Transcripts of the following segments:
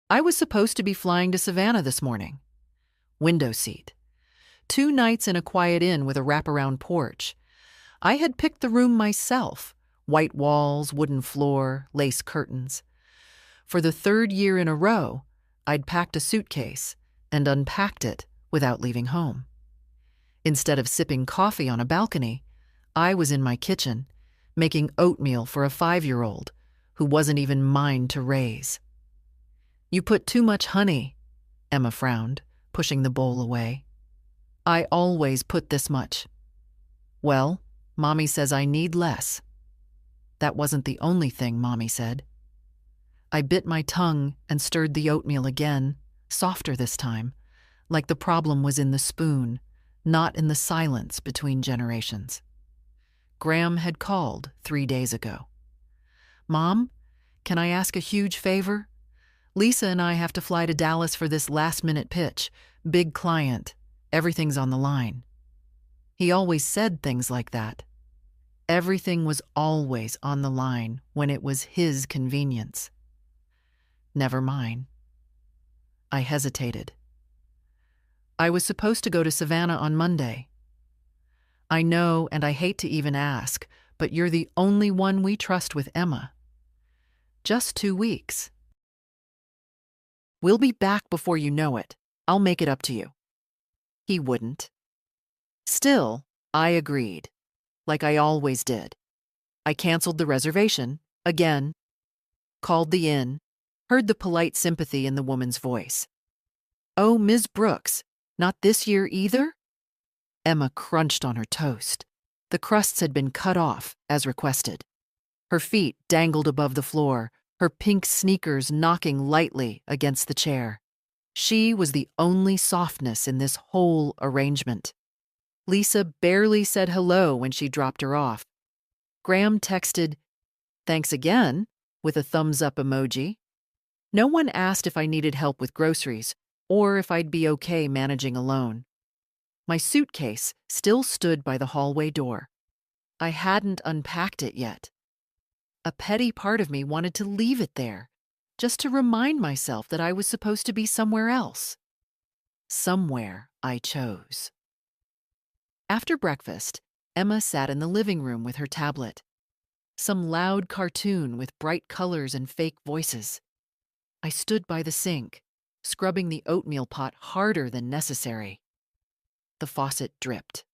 I was supposed to be flying to Savannah this morning. Window seat. 2 nights in a quiet inn with a wraparound porch. I had picked the room myself. White walls, wooden floor, lace curtains. For the 3rd year in a row, I'd packed a suitcase and unpacked it without leaving home. Instead of sipping coffee on a balcony, I was in my kitchen, making oatmeal for a 5-year-old who wasn't even mine to raise. "You put too much honey," Emma frowned, pushing the bowl away. "I always put this much." "Well, Mommy says I need less." That wasn't the only thing Mommy said. I bit my tongue and stirred the oatmeal again, softer this time, like the problem was in the spoon, not in the silence between generations. Graham had called 3 days ago. "Mom, can I ask a huge favor? Lisa and I have to fly to Dallas for this last-minute pitch. Big client. Everything's on the line." He always said things like that. Everything was always on the line when it was his convenience. Never mine. I hesitated. "I was supposed to go to Savannah on Monday." "I know, and I hate to even ask, but you're the only one we trust with Emma." "Just 2 weeks." "We'll be back before you know it. I'll make it up to you." He wouldn't. Still, I agreed, like I always did. I canceled the reservation, again, called the inn, heard the polite sympathy in the woman's voice. "Oh, Ms. Brooks, not this year either?" Emma crunched on her toast. The crusts had been cut off, as requested. Her feet dangled above the floor, her pink sneakers knocking lightly against the chair. She was the only softness in this whole arrangement. Lisa barely said hello when she dropped her off. Graham texted, "Thanks again," with a thumbs-up emoji. No one asked if I needed help with groceries or if I'd be okay managing alone. My suitcase still stood by the hallway door. I hadn't unpacked it yet. A petty part of me wanted to leave it there, just to remind myself that I was supposed to be somewhere else. Somewhere I chose. After breakfast, Emma sat in the living room with her tablet. Some loud cartoon with bright colors and fake voices. I stood by the sink, scrubbing the oatmeal pot harder than necessary. The faucet dripped.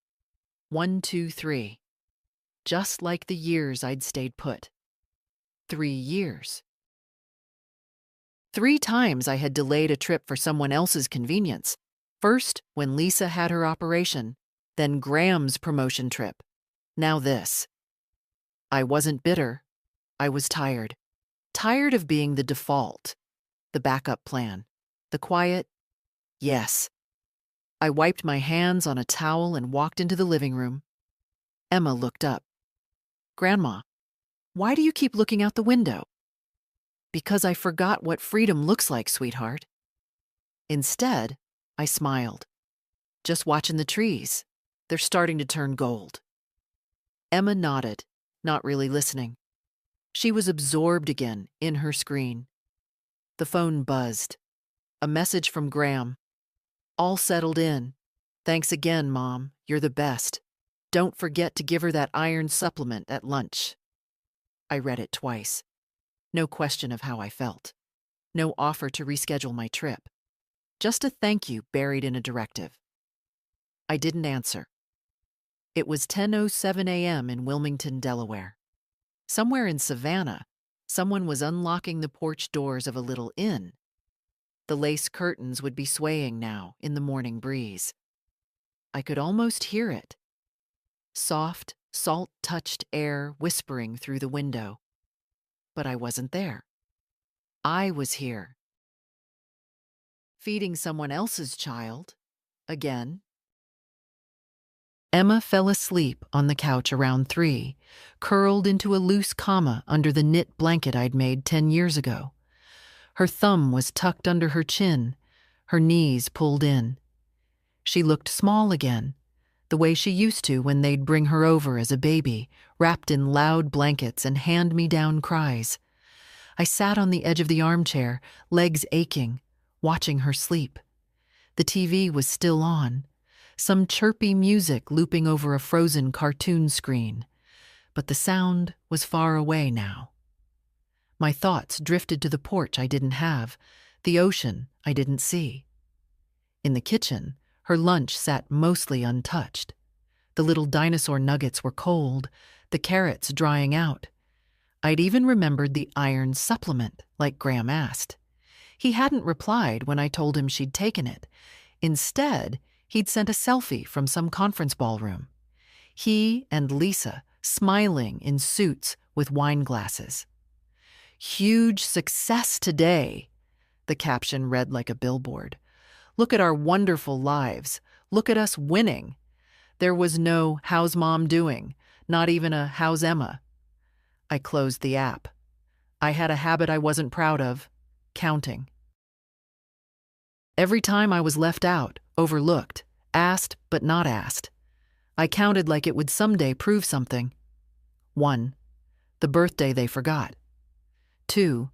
1, 2, 3. Just like the years I'd stayed put. 3 years. 3 times I had delayed a trip for someone else's convenience. First, when Lisa had her operation, then Graham's promotion trip. Now this. I wasn't bitter. I was tired. Tired of being the default. The backup plan. The quiet, yes. I wiped my hands on a towel and walked into the living room. Emma looked up. "Grandma, why do you keep looking out the window?" "Because I forgot what freedom looks like, sweetheart." Instead, I smiled. "Just watching the trees. They're starting to turn gold." Emma nodded, not really listening. She was absorbed again in her screen. The phone buzzed. A message from Graham. "All settled in. Thanks again, Mom. You're the best. Don't forget to give her that iron supplement at lunch." I read it twice. No question of how I felt. No offer to reschedule my trip. Just a thank you buried in a directive. I didn't answer. It was 10:07 a.m. in Wilmington, Delaware. Somewhere in Savannah, someone was unlocking the porch doors of a little inn. The lace curtains would be swaying now in the morning breeze. I could almost hear it. Soft, salt-touched air whispering through the window. But I wasn't there. I was here. Feeding someone else's child. Again. Emma fell asleep on the couch around 3, curled into a loose comma under the knit blanket I'd made 10 years ago. Her thumb was tucked under her chin, her knees pulled in. She looked small again, the way she used to when they'd bring her over as a baby, wrapped in loud blankets and hand-me-down cries. I sat on the edge of the armchair, legs aching, watching her sleep. The TV was still on, some chirpy music looping over a frozen cartoon screen, but the sound was far away now. My thoughts drifted to the porch I didn't have, the ocean I didn't see. In the kitchen, her lunch sat mostly untouched. The little dinosaur nuggets were cold, the carrots drying out. I'd even remembered the iron supplement, like Graham asked. He hadn't replied when I told him she'd taken it. Instead, he'd sent a selfie from some conference ballroom. He and Lisa smiling in suits with wine glasses. "Huge success today," the caption read like a billboard. "Look at our wonderful lives. Look at us winning." There was no "How's Mom doing?" Not even a "How's Emma?" I closed the app. I had a habit I wasn't proud of: counting. Every time I was left out, overlooked, asked but not asked, I counted like it would someday prove something. 1. The birthday they forgot. 2.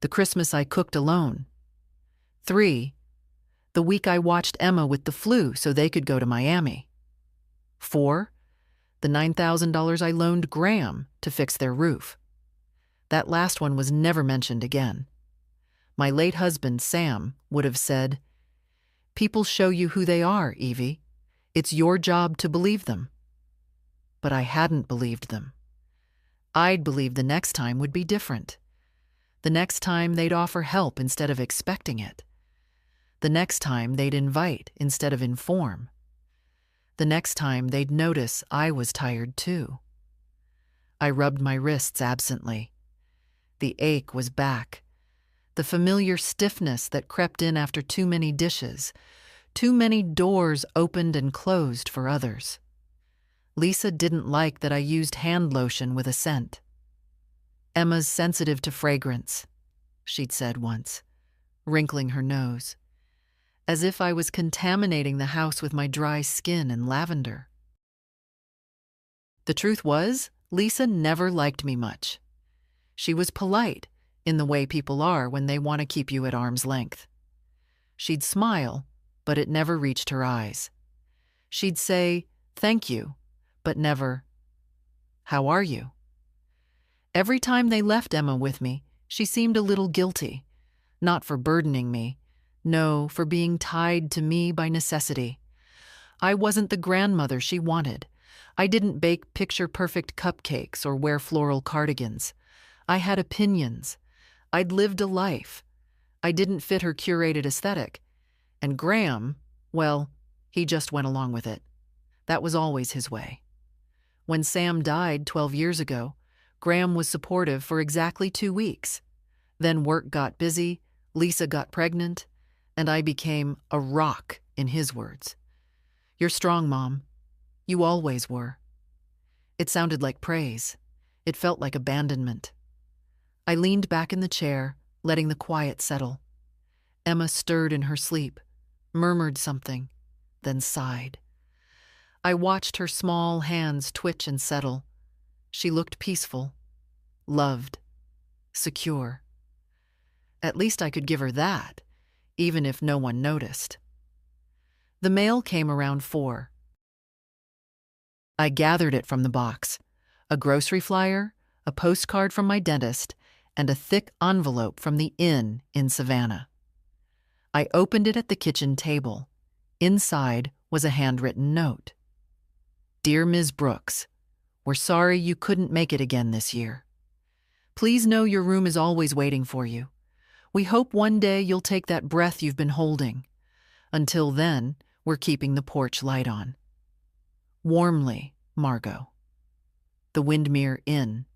The Christmas I cooked alone. 3. The week I watched Emma with the flu so they could go to Miami. 4. The $9,000 I loaned Graham to fix their roof. That last one was never mentioned again. My late husband, Sam, would have said, "People show you who they are, Evie. It's your job to believe them." But I hadn't believed them. I'd believed the next time would be different. The next time they'd offer help instead of expecting it. The next time they'd invite instead of inform. The next time they'd notice I was tired too. I rubbed my wrists absently. The ache was back. The familiar stiffness that crept in after too many dishes, too many doors opened and closed for others. Lisa didn't like that I used hand lotion with a scent. "Emma's sensitive to fragrance," she'd said once, wrinkling her nose, as if I was contaminating the house with my dry skin and lavender. The truth was, Lisa never liked me much. She was polite, in the way people are when they want to keep you at arm's length. She'd smile, but it never reached her eyes. She'd say, "Thank you," but never, "How are you?" Every time they left Emma with me, she seemed a little guilty, not for burdening me, no, for being tied to me by necessity. I wasn't the grandmother she wanted. I didn't bake picture-perfect cupcakes or wear floral cardigans. I had opinions. I'd lived a life. I didn't fit her curated aesthetic. And Graham, well, he just went along with it. That was always his way. When Sam died 12 years ago, Graham was supportive for exactly 2 weeks. Then work got busy, Lisa got pregnant, and I became a rock, in his words. "You're strong, Mom. You always were." It sounded like praise. It felt like abandonment. I leaned back in the chair, letting the quiet settle. Emma stirred in her sleep, murmured something, then sighed. I watched her small hands twitch and settle. She looked peaceful, loved, secure. At least I could give her that, even if no one noticed. The mail came around 4. I gathered it from the box: a grocery flyer, a postcard from my dentist, and a thick envelope from the inn in Savannah. I opened it at the kitchen table. Inside was a handwritten note. "Dear Ms. Brooks, we're sorry you couldn't make it again this year. Please know your room is always waiting for you. We hope one day you'll take that breath you've been holding. Until then, we're keeping the porch light on. Warmly, Margot." The Windmere Inn.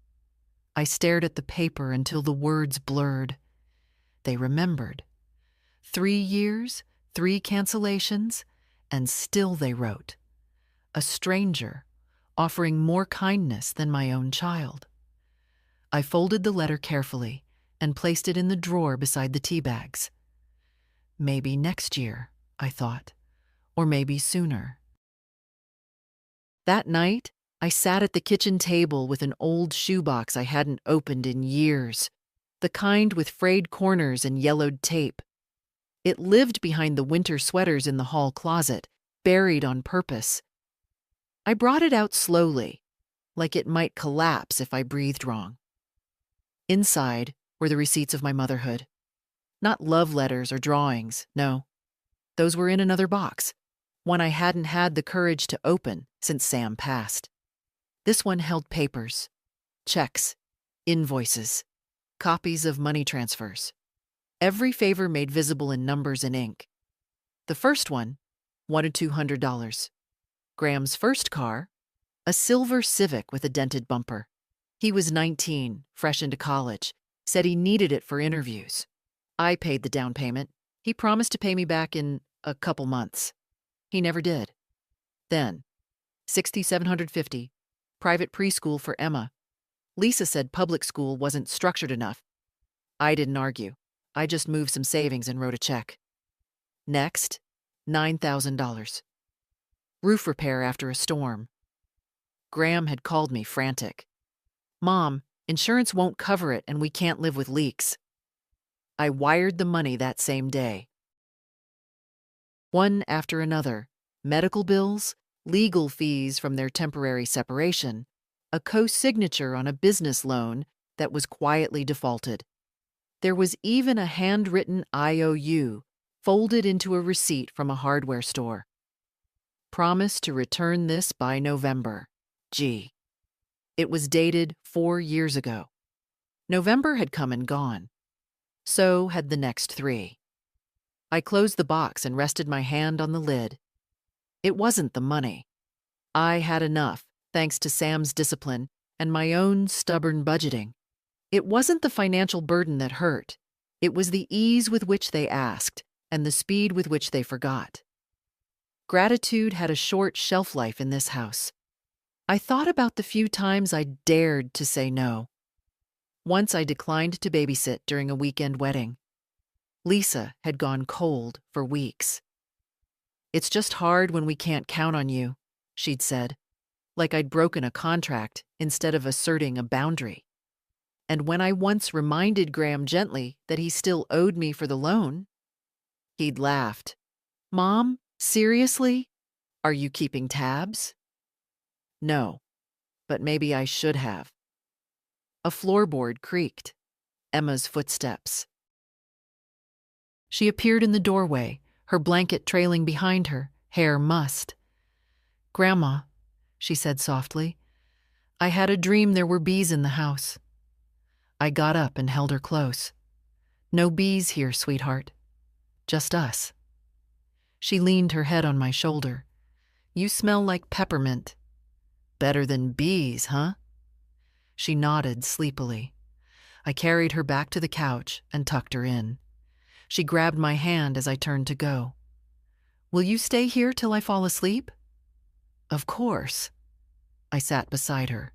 I stared at the paper until the words blurred. They remembered. 3 years, 3 cancellations, and still they wrote. A stranger, offering more kindness than my own child. I folded the letter carefully and placed it in the drawer beside the tea bags. Maybe next year, I thought, or maybe sooner. That night, I sat at the kitchen table with an old shoebox I hadn't opened in years. the kind with frayed corners and yellowed tape. It lived behind the winter sweaters in the hall closet, buried on purpose. I brought it out slowly, like it might collapse if I breathed wrong. Inside were the receipts of my motherhood. Not love letters or drawings, no. Those were in another box, one I hadn't had the courage to open since Sam passed. This one held papers, checks, invoices, copies of money transfers. Every favor made visible in numbers and ink. The first one wanted $200. Graham's first car, a silver Civic with a dented bumper. He was 19, fresh into college, said he needed it for interviews. I paid the down payment. He promised to pay me back in a couple months. He never did. Then, $6,750, private preschool for Emma. Lisa said public school wasn't structured enough. I didn't argue. I just moved some savings and wrote a check. Next, $9,000. Roof repair after a storm. Graham had called me frantic. Mom, insurance won't cover it and we can't live with leaks. I wired the money that same day. One after another, medical bills, legal fees from their temporary separation, a co-signature on a business loan that was quietly defaulted. There was even a handwritten IOU folded into a receipt from a hardware store. Promise to return this by November. Gee. It was dated 4 years ago. November had come and gone. So had the next 3. I closed the box and rested my hand on the lid. It wasn't the money. I had enough, thanks to Sam's discipline and my own stubborn budgeting. It wasn't the financial burden that hurt. It was the ease with which they asked and the speed with which they forgot. Gratitude had a short shelf life in this house. I thought about the few times I dared to say no. Once I declined to babysit during a weekend wedding. Lisa had gone cold for weeks. "It's just hard when we can't count on you," she'd said, like I'd broken a contract instead of asserting a boundary. And when I once reminded Graham gently that he still owed me for the loan, he'd laughed. "Mom, seriously? Are you keeping tabs?" No, but maybe I should have. A floorboard creaked. Emma's footsteps. She appeared in the doorway, her blanket trailing behind her, hair mussed. "Grandma," she said softly, "I had a dream there were bees in the house." I got up and held her close. "No bees here, sweetheart. Just us." She leaned her head on my shoulder. "You smell like peppermint." "Better than bees, huh?" She nodded sleepily. I carried her back to the couch and tucked her in. She grabbed my hand as I turned to go. "Will you stay here till I fall asleep?" "Of course." I sat beside her.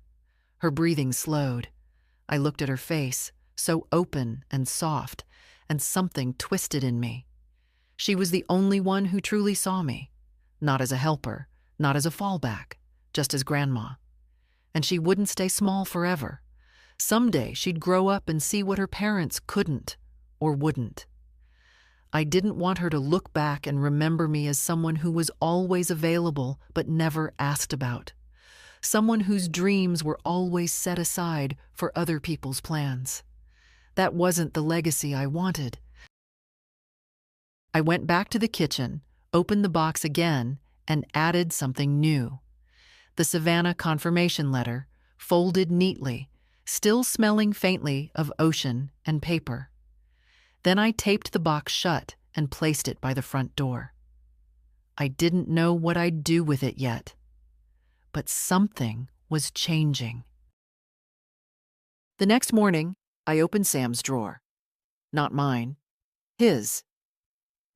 Her breathing slowed. I looked at her face, so open and soft, and something twisted in me. She was the only one who truly saw me, not as a helper, not as a fallback, just as Grandma. And she wouldn't stay small forever. Someday she'd grow up and see what her parents couldn't or wouldn't. I didn't want her to look back and remember me as someone who was always available but never asked about. Someone whose dreams were always set aside for other people's plans. That wasn't the legacy I wanted. I went back to the kitchen, opened the box again, and added something new. The Savannah confirmation letter, folded neatly, still smelling faintly of ocean and paper. Then I taped the box shut and placed it by the front door. I didn't know what I'd do with it yet, but something was changing. The next morning, I opened Sam's drawer. Not mine, his.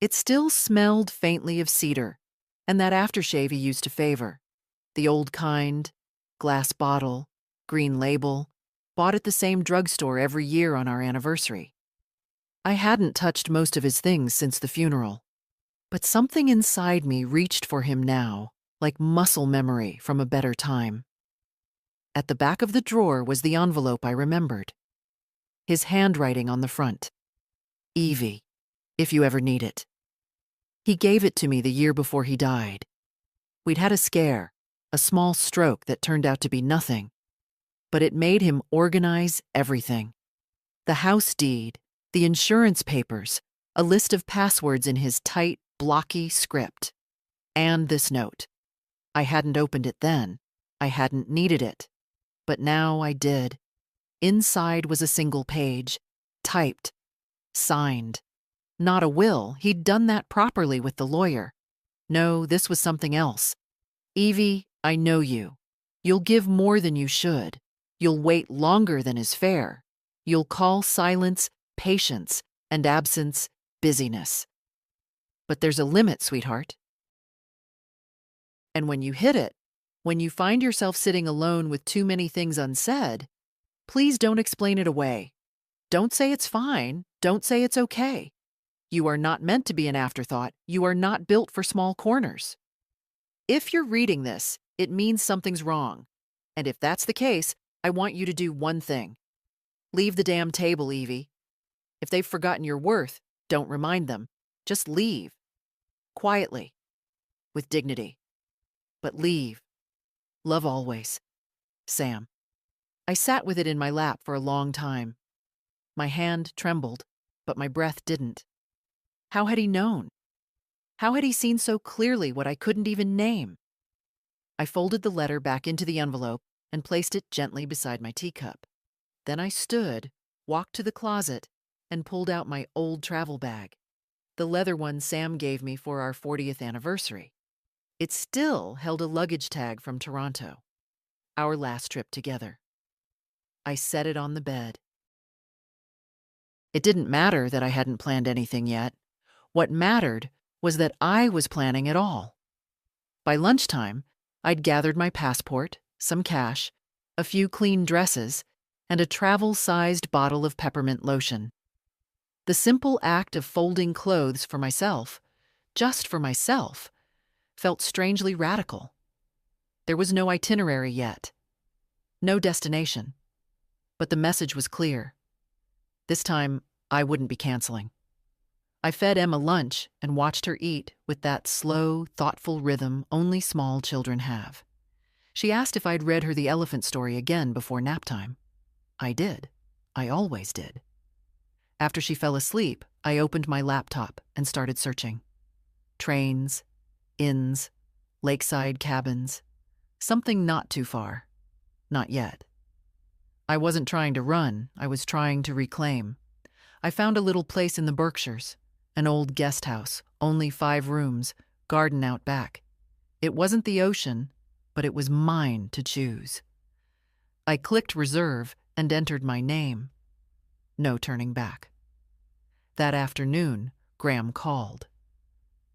It still smelled faintly of cedar and that aftershave he used to favor. The old kind, glass bottle, green label, bought at the same drugstore every year on our anniversary. I hadn't touched most of his things since the funeral, but something inside me reached for him now, like muscle memory from a better time. At the back of the drawer was the envelope I remembered. his handwriting on the front. Evie, if you ever need it. He gave it to me the year before he died. We'd had a scare, a small stroke that turned out to be nothing, but it made him organize everything. The house deed, the insurance papers, a list of passwords in his tight, blocky script. And this note. I hadn't opened it then. I hadn't needed it. But now I did. Inside was a single page, typed, signed. Not a will. He'd done that properly with the lawyer. No, this was something else. Evie, I know you. You'll give more than you should. You'll wait longer than is fair. You'll call silence patience and absence busyness. But there's a limit, sweetheart. And when you hit it, when you find yourself sitting alone with too many things unsaid, please don't explain it away. Don't say it's fine. Don't say it's okay. You are not meant to be an afterthought. You are not built for small corners. If you're reading this, it means something's wrong. And if that's the case, I want you to do one thing. Leave the damn table, Evie. If they've forgotten your worth, don't remind them. Just leave. Quietly. With dignity. But leave. Love always. Sam. I sat with it in my lap for a long time. My hand trembled, but my breath didn't. How had he known? How had he seen so clearly what I couldn't even name? I folded the letter back into the envelope and placed it gently beside my teacup. Then I stood, walked to the closet, and pulled out my old travel bag, the leather one Sam gave me for our 40th anniversary. It still held a luggage tag from Toronto, our last trip together. I set it on the bed. It didn't matter that I hadn't planned anything yet. What mattered was that I was planning it all. By lunchtime, I'd gathered my passport, some cash, a few clean dresses, and a travel-sized bottle of peppermint lotion. The simple act of folding clothes for myself, just for myself, felt strangely radical. There was no itinerary yet, no destination, but the message was clear. This time, I wouldn't be canceling. I fed Emma lunch and watched her eat with that slow, thoughtful rhythm only small children have. She asked if I'd read her the elephant story again before nap time. I did. I always did. After she fell asleep, I opened my laptop and started searching. Trains, inns, lakeside cabins, something not too far. Not yet. I wasn't trying to run, I was trying to reclaim. I found a little place in the Berkshires, an old guest house, only 5 rooms, garden out back. It wasn't the ocean, but it was mine to choose. I clicked reserve and entered my name. No turning back. That afternoon, Graham called.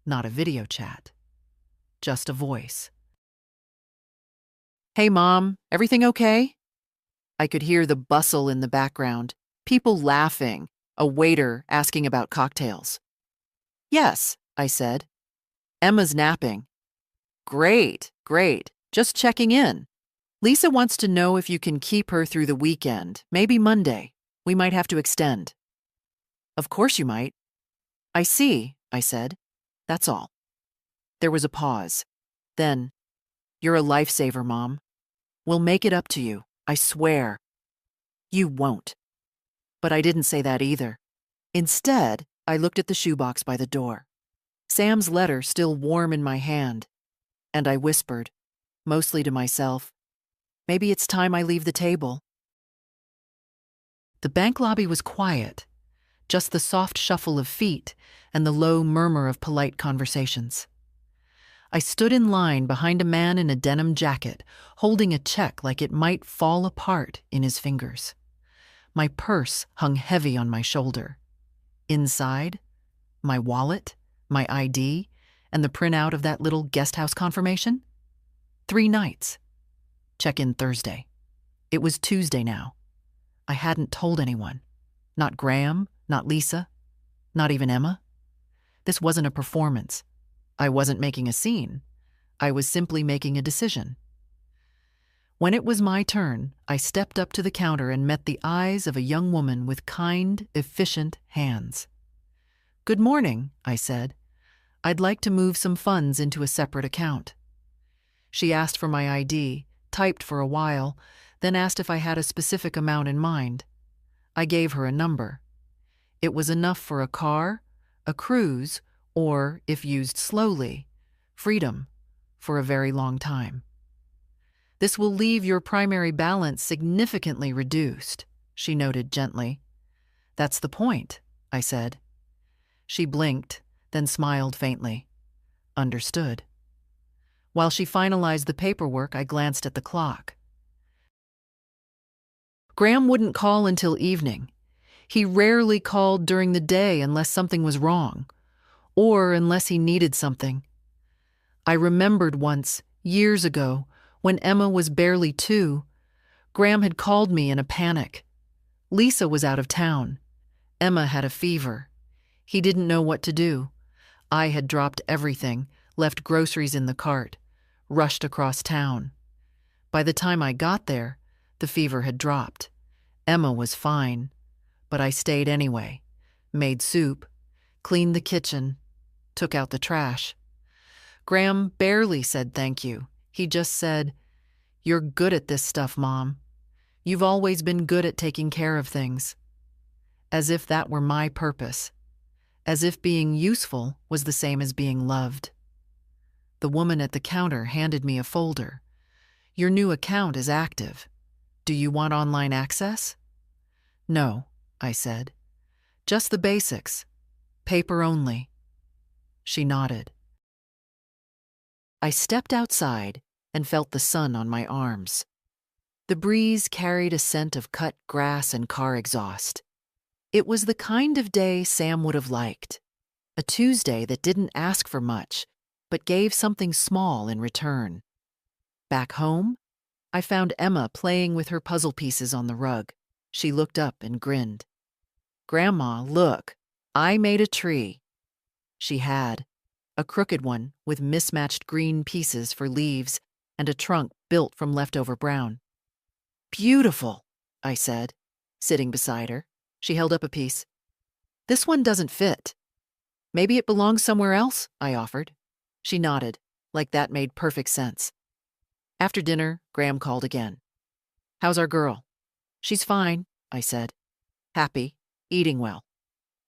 Not a video chat. Just a voice. Hey, Mom, everything okay? I could hear the bustle in the background, people laughing, a waiter asking about cocktails. Yes, I said. Emma's napping. Great, great. Just checking in. Lisa wants to know if you can keep her through the weekend, maybe Monday. We might have to extend. Of course you might. I see, I said. That's all. There was a pause. Then, you're a lifesaver, Mom. We'll make it up to you, I swear. You won't. But I didn't say that either. Instead, I looked at the shoebox by the door. Sam's letter still warm in my hand. And I whispered, mostly to myself, maybe it's time I leave the table. The bank lobby was quiet, just the soft shuffle of feet and the low murmur of polite conversations. I stood in line behind a man in a denim jacket, holding a check like it might fall apart in his fingers. My purse hung heavy on my shoulder. Inside, my wallet, my ID, and the printout of that little guest house confirmation? 3 nights. Check-in Thursday. It was Tuesday now. I hadn't told anyone. Not Graham, not Lisa, not even Emma. This wasn't a performance. I wasn't making a scene. I was simply making a decision. When it was my turn, I stepped up to the counter and met the eyes of a young woman with kind, efficient hands. "Good morning," I said. "I'd like to move some funds into a separate account." She asked for my ID, typed for a while, then asked if I had a specific amount in mind. I gave her a number. It was enough for a car, a cruise, or, if used slowly, freedom for a very long time. "This will leave your primary balance significantly reduced," she noted gently. "That's the point," I said. She blinked, then smiled faintly. "Understood." While she finalized the paperwork, I glanced at the clock. Graham wouldn't call until evening. He rarely called during the day unless something was wrong, or unless he needed something. I remembered once, years ago, when Emma was barely 2, Graham had called me in a panic. Lisa was out of town. Emma had a fever. He didn't know what to do. I had dropped everything, left groceries in the cart, rushed across town. By the time I got there, the fever had dropped. Emma was fine, but I stayed anyway, made soup, cleaned the kitchen, took out the trash. Graham barely said thank you. He just said, "You're good at this stuff, Mom. You've always been good at taking care of things." As if that were my purpose. As if being useful was the same as being loved. The woman at the counter handed me a folder. "Your new account is active. Do you want online access?" "No," I said. "Just the basics. Paper only." She nodded. I stepped outside and felt the sun on my arms. The breeze carried a scent of cut grass and car exhaust. It was the kind of day Sam would have liked. A Tuesday that didn't ask for much, but gave something small in return. Back home, I found Emma playing with her puzzle pieces on the rug. She looked up and grinned. "Grandma, look, I made a tree." She had. A crooked one with mismatched green pieces for leaves and a trunk built from leftover brown. "Beautiful," I said, sitting beside her. She held up a piece. "This one doesn't fit." "Maybe it belongs somewhere else," I offered. She nodded, like that made perfect sense. After dinner, Graham called again. "How's our girl?" "She's fine," I said. "Happy, eating well."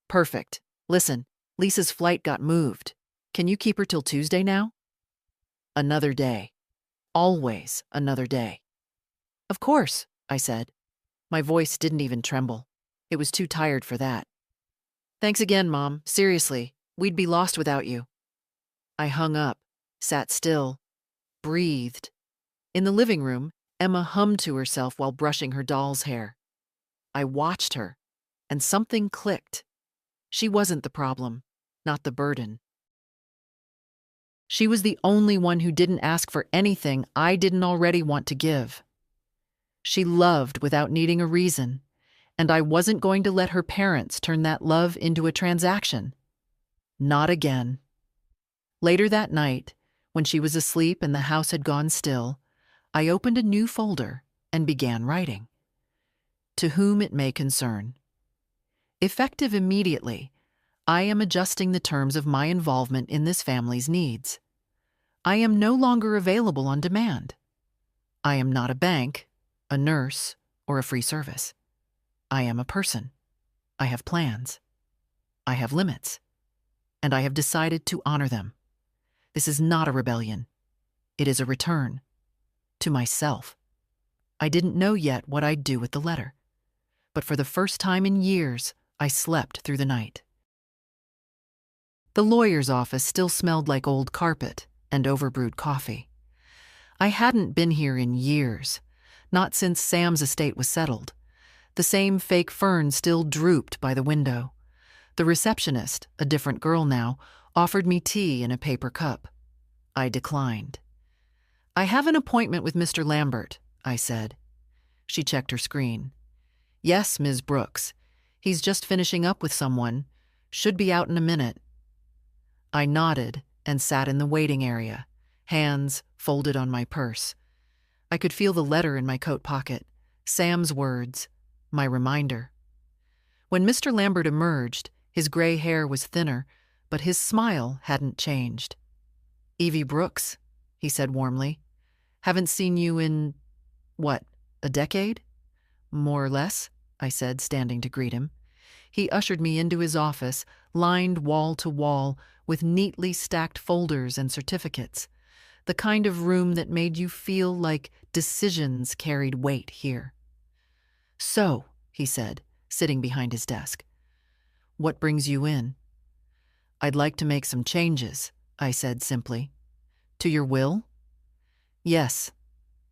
"Perfect. Listen, Lisa's flight got moved. Can you keep her till Tuesday now?" Another day. Always another day. "Of course," I said. My voice didn't even tremble. It was too tired for that. "Thanks again, Mom. Seriously, we'd be lost without you." I hung up, sat still, breathed. In the living room, Emma hummed to herself while brushing her doll's hair. I watched her, and something clicked. She wasn't the problem, not the burden. She was the only one who didn't ask for anything I didn't already want to give. She loved without needing a reason, and I wasn't going to let her parents turn that love into a transaction. Not again. Later that night, when she was asleep and the house had gone still, I opened a new folder and began writing. To whom it may concern. Effective immediately, I am adjusting the terms of my involvement in this family's needs. I am no longer available on demand. I am not a bank, a nurse, or a free service. I am a person. I have plans. I have limits. And I have decided to honor them. This is not a rebellion. It is a return. To myself. I didn't know yet what I'd do with the letter. But for the first time in years, I slept through the night. The lawyer's office still smelled like old carpet and overbrewed coffee. I hadn't been here in years, not since Sam's estate was settled. The same fake fern still drooped by the window. The receptionist, a different girl now, offered me tea in a paper cup. I declined. "I have an appointment with Mr. Lambert," I said. She checked her screen. "Yes, Ms. Brooks. He's just finishing up with someone. Should be out in a minute." I nodded and sat in the waiting area, hands folded on my purse. I could feel the letter in my coat pocket, Sam's words, my reminder. When Mr. Lambert emerged, his gray hair was thinner, but his smile hadn't changed. "Evie Brooks," he said warmly. "Haven't seen you in, what, a decade?" "More or less," I said, standing to greet him. He ushered me into his office, lined wall to wall with neatly stacked folders and certificates, the kind of room that made you feel like decisions carried weight here. "So," he said, sitting behind his desk, "what brings you in?" "I'd like to make some changes," I said simply. "To your will?" "Yes,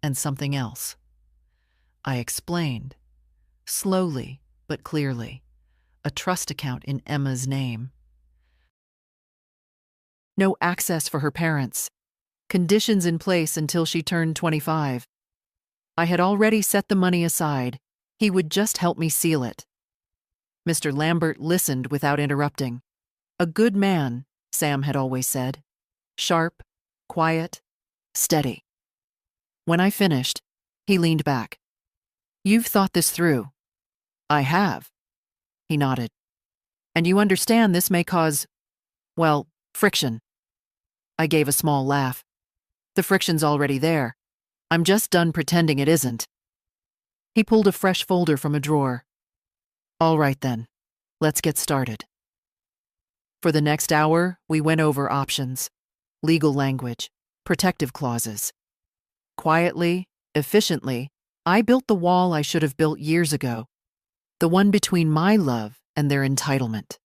and something else." I explained, slowly but clearly, a trust account in Emma's name. No access for her parents. Conditions in place until she turned 25. I had already set the money aside. He would just help me seal it. Mr. Lambert listened without interrupting. A good man, Sam had always said. Sharp, quiet, steady. When I finished, he leaned back. "You've thought this through." "I have." He nodded. "And you understand this may cause, well, friction." I gave a small laugh. "The friction's already there. I'm just done pretending it isn't." He pulled a fresh folder from a drawer. "All right then, let's get started." For the next hour, we went over options, legal language, protective clauses. Quietly, efficiently, I built the wall I should have built years ago, the one between my love and their entitlement.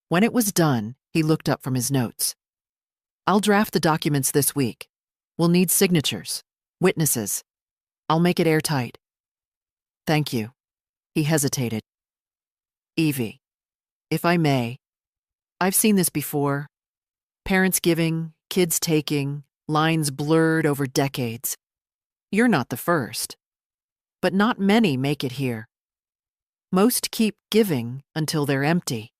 When it was done, he looked up from his notes. "I'll draft the documents this week. We'll need signatures, witnesses. I'll make it airtight." "Thank you." He hesitated. "Evie, if I may, I've seen this before. Parents giving, kids taking, lines blurred over decades. You're not the first. But not many make it here. Most keep giving until they're empty."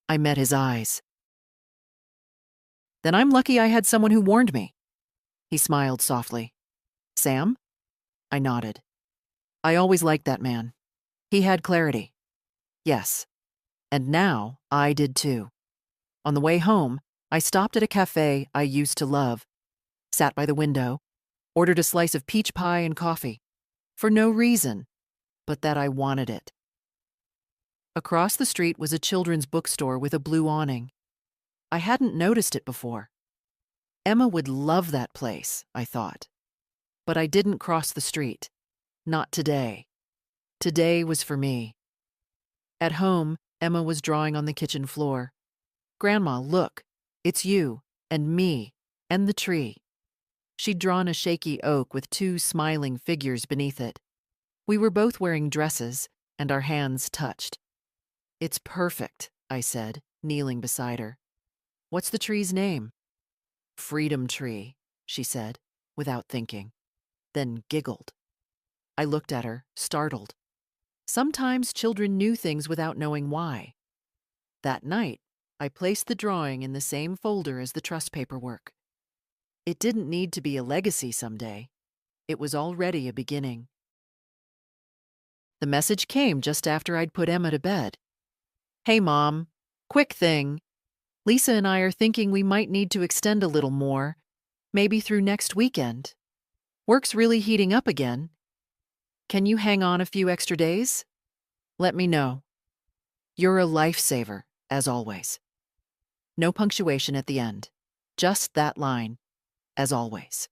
I met his eyes. "Then I'm lucky I had someone who warned me." He smiled softly. "Sam?" I nodded. I always liked that man. He had clarity. Yes. And now I did too. On the way home, I stopped at a cafe I used to love, sat by the window, ordered a slice of peach pie and coffee. For no reason, but that I wanted it. Across the street was a children's bookstore with a blue awning. I hadn't noticed it before. Emma would love that place, I thought. But I didn't cross the street. Not today. Today was for me. At home, Emma was drawing on the kitchen floor. "Grandma, look. It's you, and me, and the tree." She'd drawn a shaky oak with two smiling figures beneath it. We were both wearing dresses, and our hands touched. "It's perfect," I said, kneeling beside her. "What's the tree's name?" "Freedom Tree," she said, without thinking, then giggled. I looked at her, startled. Sometimes children knew things without knowing why. That night, I placed the drawing in the same folder as the trust paperwork. It didn't need to be a legacy someday. It was already a beginning. The message came just after I'd put Emma to bed. "Hey, Mom. Quick thing. Lisa and I are thinking we might need to extend a little more, maybe through next weekend. Work's really heating up again. Can you hang on a few extra days? Let me know. You're a lifesaver, as always." No punctuation at the end. Just that line, "as always."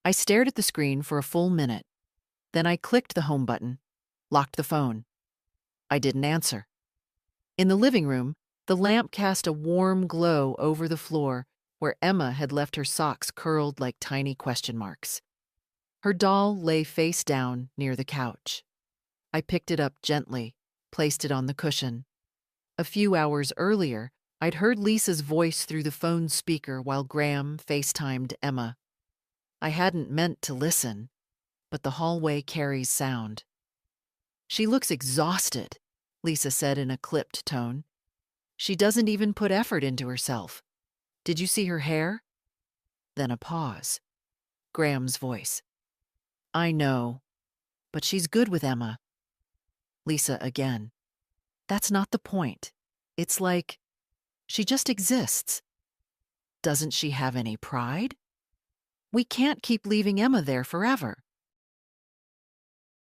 I stared at the screen for a full minute. Then I clicked the home button, locked the phone. I didn't answer. In the living room, the lamp cast a warm glow over the floor where Emma had left her socks curled like tiny question marks. Her doll lay face down near the couch. I picked it up gently, placed it on the cushion. A few hours earlier, I'd heard Lisa's voice through the phone speaker while Graham FaceTimed Emma. I hadn't meant to listen, but the hallway carries sound. "She looks exhausted," Lisa said in a clipped tone. "She doesn't even put effort into herself. Did you see her hair?" Then a pause. Graham's voice. I know, but she's good with Emma. Lisa again. That's not the point. It's like she just exists. Doesn't she have any pride? We can't keep leaving Emma there forever.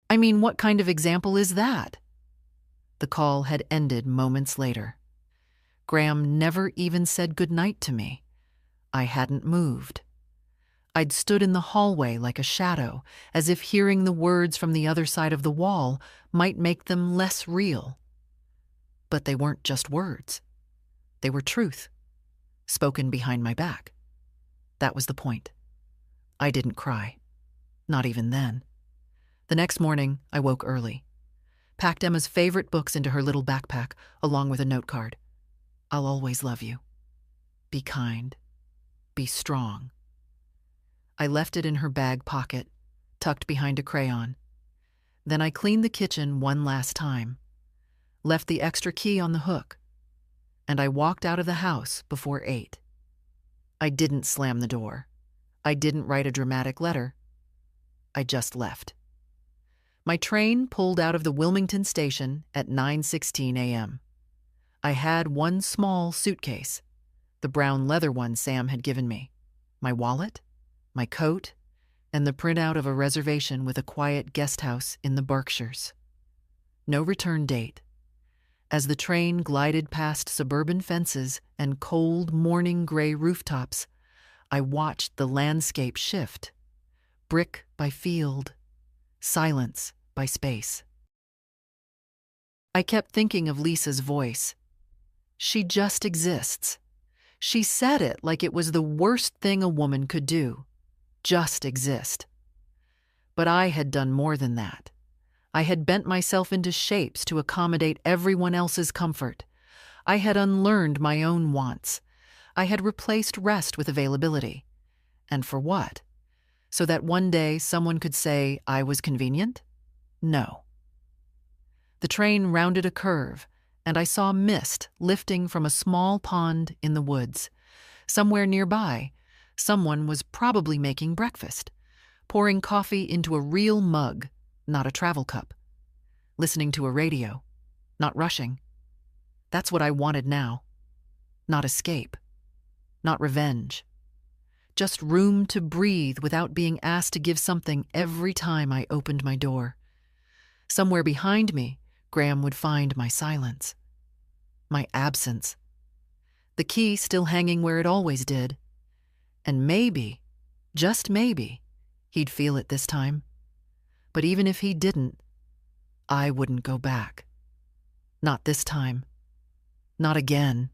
I mean, what kind of example is that? The call had ended moments later. Graham never even said goodnight to me. I hadn't moved. I'd stood in the hallway like a shadow, as if hearing the words from the other side of the wall might make them less real. But they weren't just words. They were truth, spoken behind my back. That was the point. I didn't cry. Not even then. The next morning, I woke early. Packed Emma's favorite books into her little backpack, along with a note card. I'll always love you. Be kind. Be strong. I left it in her bag pocket, tucked behind a crayon. Then I cleaned the kitchen one last time, left the extra key on the hook, and I walked out of the house before 8. I didn't slam the door. I didn't write a dramatic letter. I just left. My train pulled out of the Wilmington station at 9:16 a.m. I had one small suitcase, the brown leather one Sam had given me, my wallet, my coat, and the printout of a reservation with a quiet guest house in the Berkshires. No return date. As the train glided past suburban fences and cold morning gray rooftops, I watched the landscape shift, brick by field, silence by space. I kept thinking of Lisa's voice. She just exists. She said it like it was the worst thing a woman could do. Just exist. But I had done more than that. I had bent myself into shapes to accommodate everyone else's comfort. I had unlearned my own wants. I had replaced rest with availability. And for what? So that one day someone could say I was convenient? No. The train rounded a curve, and I saw mist lifting from a small pond in the woods. Somewhere nearby, someone was probably making breakfast, pouring coffee into a real mug, not a travel cup, listening to a radio, not rushing. That's what I wanted now. Not escape, not revenge. Just room to breathe without being asked to give something every time I opened my door. Somewhere behind me, Graham would find my silence, my absence, the key still hanging where it always did. And maybe, just maybe, he'd feel it this time. But even if he didn't, I wouldn't go back. Not this time. Not again.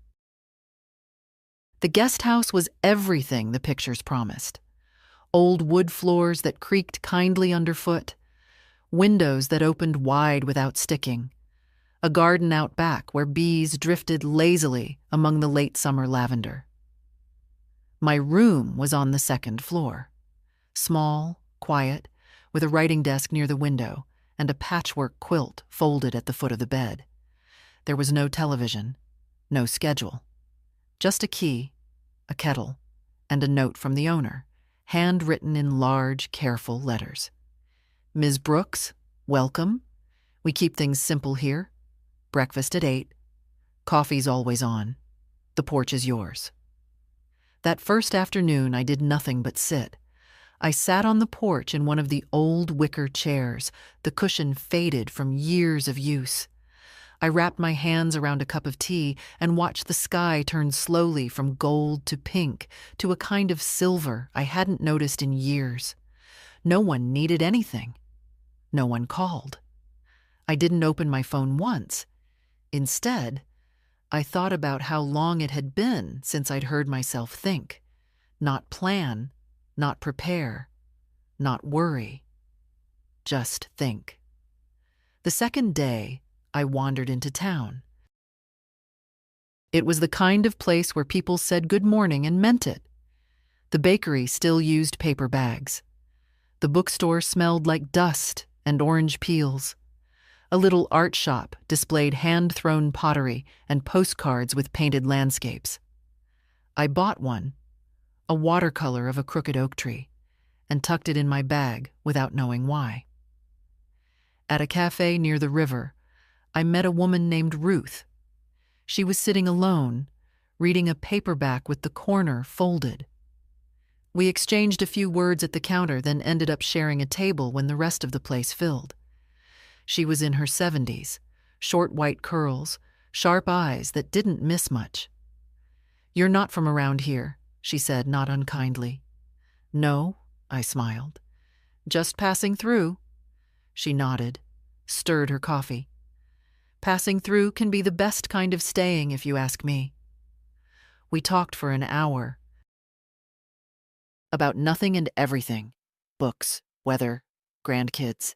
The guest house was everything the pictures promised. Old wood floors that creaked kindly underfoot, windows that opened wide without sticking, a garden out back where bees drifted lazily among the late summer lavender. My room was on the second floor, small, quiet, with a writing desk near the window and a patchwork quilt folded at the foot of the bed. There was no television, no schedule, just a key, a kettle, and a note from the owner, handwritten in large, careful letters. Ms. Brooks, welcome. We keep things simple here. Breakfast at 8. Coffee's always on. The porch is yours. That first afternoon, I did nothing but sit. I sat on the porch in one of the old wicker chairs, the cushion faded from years of use. I wrapped my hands around a cup of tea and watched the sky turn slowly from gold to pink to a kind of silver I hadn't noticed in years. No one needed anything. No one called. I didn't open my phone once. Instead, I thought about how long it had been since I'd heard myself think, not plan, not prepare, not worry, just think. The second day, I wandered into town. It was the kind of place where people said good morning and meant it. The bakery still used paper bags. The bookstore smelled like dust and orange peels. A little art shop displayed hand-thrown pottery and postcards with painted landscapes. I bought one, a watercolor of a crooked oak tree, and tucked it in my bag without knowing why. At a cafe near the river, I met a woman named Ruth. She was sitting alone, reading a paperback with the corner folded. We exchanged a few words at the counter, then ended up sharing a table when the rest of the place filled. She was in her 70s, short white curls, sharp eyes that didn't miss much. "You're not from around here," she said, not unkindly. "No," I smiled. "Just passing through." She nodded, stirred her coffee. Passing through can be the best kind of staying, if you ask me. We talked for an hour about nothing and everything: books, weather, grandkids.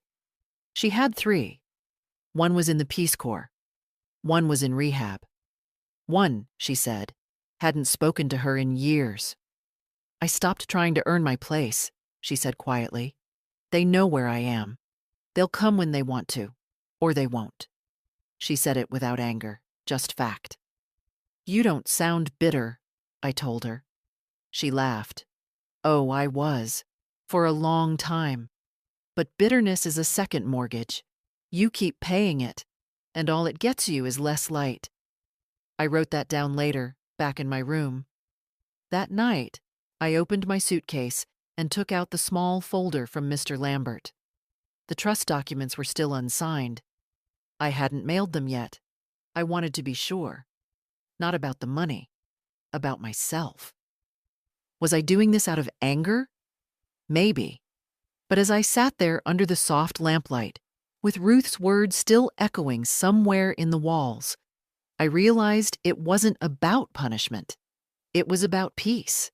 She had 3. One was in the Peace Corps. One was in rehab. One, she said, hadn't spoken to her in years. "I stopped trying to earn my place," she said quietly. "They know where I am. They'll come when they want to, or they won't." She said it without anger, just fact. "You don't sound bitter," I told her. She laughed. "Oh, I was. For a long time. But bitterness is a second mortgage. You keep paying it, and all it gets you is less light." I wrote that down later, back in my room. That night, I opened my suitcase and took out the small folder from Mr. Lambert. The trust documents were still unsigned. I hadn't mailed them yet. I wanted to be sure. Not about the money, about myself. Was I doing this out of anger? Maybe. But as I sat there under the soft lamplight, with Ruth's words still echoing somewhere in the walls, I realized it wasn't about punishment. It was about peace.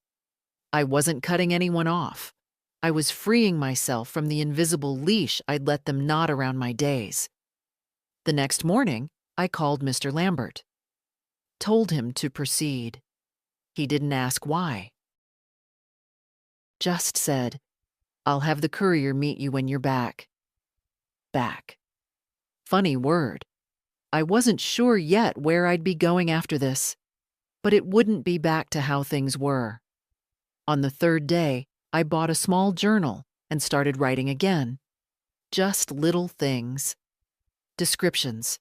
I wasn't cutting anyone off. I was freeing myself from the invisible leash I'd let them knot around my days. The next morning, I called Mr. Lambert. Told him to proceed. He didn't ask why. Just said, "I'll have the courier meet you when you're back." Back. Funny word. I wasn't sure yet where I'd be going after this, but it wouldn't be back to how things were. On the 3rd day, I bought a small journal and started writing again. Just little things. Descriptions.